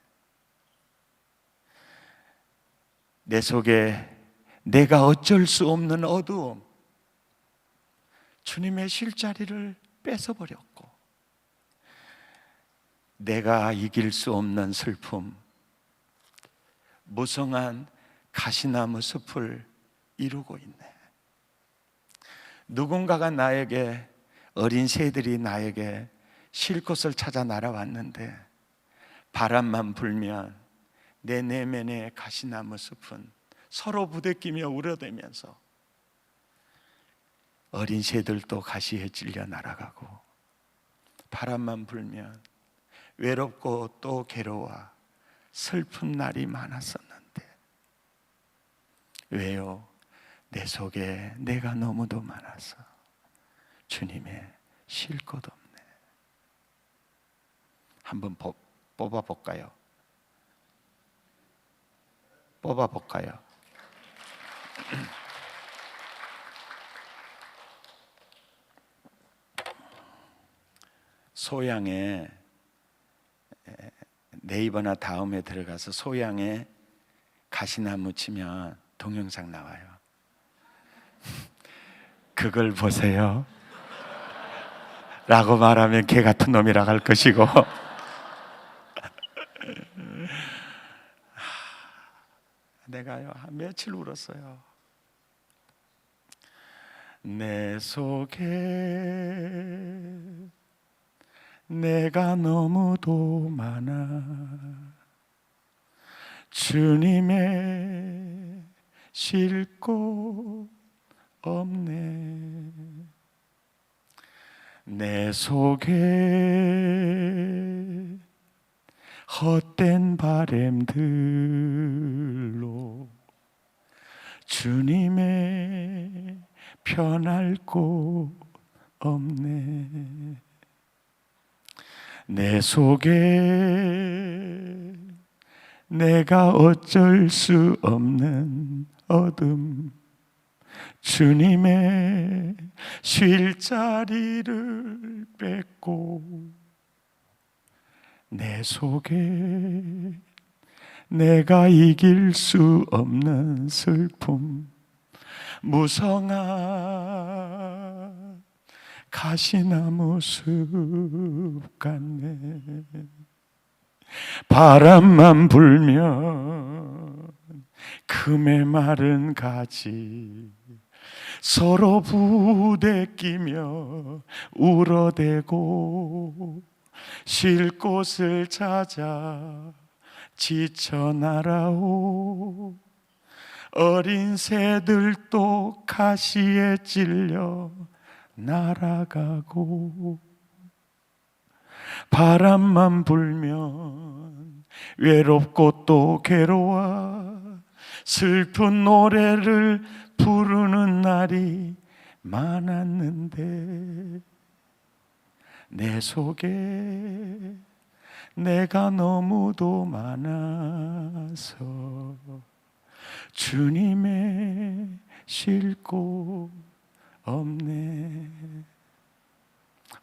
A: 내 속에 내가 어쩔 수 없는 어두움, 주님의 쉴 자리를 뺏어버렸고, 내가 이길 수 없는 슬픔, 무성한 가시나무 숲을 이루고 있네. 누군가가 나에게, 어린 새들이 나에게 쉴 곳을 찾아 날아왔는데, 바람만 불면 내 내면의 가시나무 숲은 서로 부대끼며 울어대면서 어린 새들도 가시에 찔려 날아가고, 바람만 불면 외롭고 또 괴로워 슬픈 날이 많았었는데, 왜요? 내 속에 내가 너무도 많아서 주님의 쉴 곳 없네. 한번 뽑아볼까요? 뽑아볼까요? 소양에, 네이버나 다음에 들어가서 소양에 가시나무 치면 동영상 나와요. 그걸 보세요 라고 말하면 개 같은 놈이라 할 것이고, 내가요 한 며칠 울었어요. 내 속에 내가 너무도 많아 주님의 쉴 곳 없네. 내 속에 헛된 바램들로 주님의 편할 곳 없네. 내 속에 내가 어쩔 수 없는 어둠 주님의 쉴 자리를 뺏고 내 속에 내가 이길 수 없는 슬픔 무성한 가시나무 숲 같네. 바람만 불면 금의 마른 가지 서로 부대끼며 울어대고 쉴 곳을 찾아 지쳐 날아오. 어린 새들도 가시에 찔려 날아가고 바람만 불면 외롭고 또 괴로워 슬픈 노래를 부르는 날이 많았는데 내 속에 내가 너무도 많아서 주님의 쉴 곳 없네.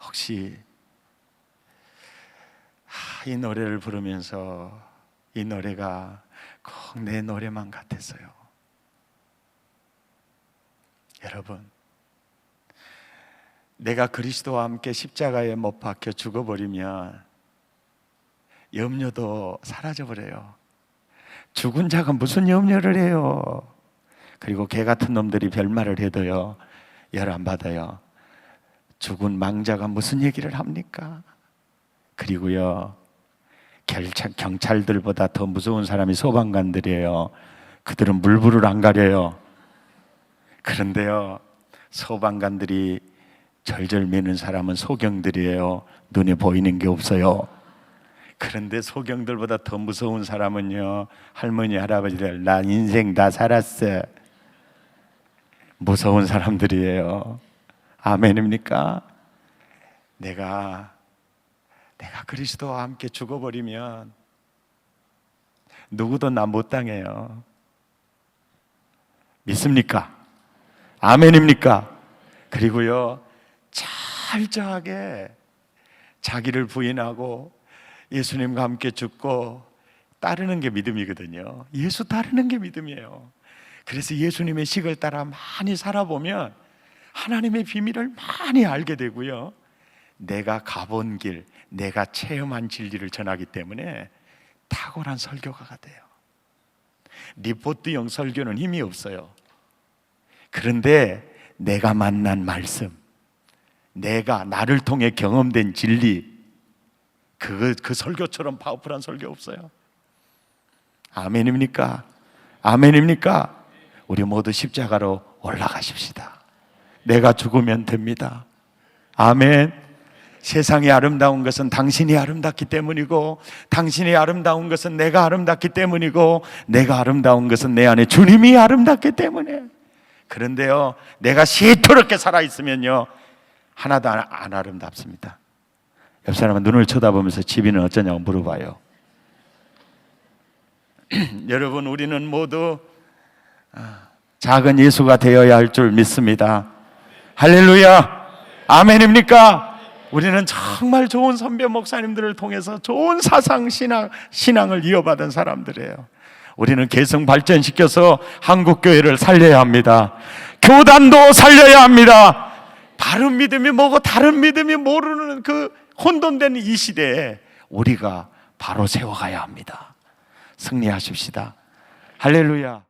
A: 혹시 이 노래를 부르면서 이 노래가 꼭 내 노래만 같았어요. 여러분, 내가 그리스도와 함께 십자가에 못 박혀 죽어버리면 염려도 사라져버려요. 죽은 자가 무슨 염려를 해요. 그리고 개 같은 놈들이 별말을 해도요 열 안 받아요. 죽은 망자가 무슨 얘기를 합니까? 그리고요 경찰들보다 더 무서운 사람이 소방관들이에요. 그들은 물불을 안 가려요. 그런데요 소방관들이 절절 매는 사람은 소경들이에요. 눈에 보이는 게 없어요. 그런데 소경들보다 더 무서운 사람은요 할머니 할아버지들 나 인생 다 살았어. 무서운 사람들이에요. 아멘입니까? 내가 그리스도와 함께 죽어버리면 누구도 나 못 당해요. 믿습니까? 아멘입니까? 그리고요 철저하게 자기를 부인하고 예수님과 함께 죽고 따르는 게 믿음이거든요. 예수 따르는 게 믿음이에요. 그래서 예수님의 식을 따라 많이 살아보면 하나님의 비밀을 많이 알게 되고요 내가 가본 길, 내가 체험한 진리를 전하기 때문에 탁월한 설교가가 돼요. 리포트형 설교는 힘이 없어요. 그런데 내가 만난 말씀, 내가 나를 통해 경험된 진리, 그 설교처럼 파워풀한 설교 없어요. 아멘입니까? 아멘입니까? 우리 모두 십자가로 올라가십시다. 내가 죽으면 됩니다. 아멘. 세상이 아름다운 것은 당신이 아름답기 때문이고 당신이 아름다운 것은 내가 아름답기 때문이고 내가 아름다운 것은 내 안에 주님이 아름답기 때문에. 그런데요 내가 시토롭게 살아있으면요 하나도 안 아름답습니다. 옆 사람은 눈을 쳐다보면서 집이는 어쩌냐고 물어봐요. 여러분 우리는 모두 작은 예수가 되어야 할 줄 믿습니다. 할렐루야. 아멘입니까? 우리는 정말 좋은 선배 목사님들을 통해서 좋은 신앙을 이어받은 사람들이에요. 우리는 개성 발전시켜서 한국교회를 살려야 합니다. 교단도 살려야 합니다. 바른 믿음이 뭐고 다른 믿음이 모르는 그 혼돈된 이 시대에 우리가 바로 세워가야 합니다. 승리하십시다. 할렐루야.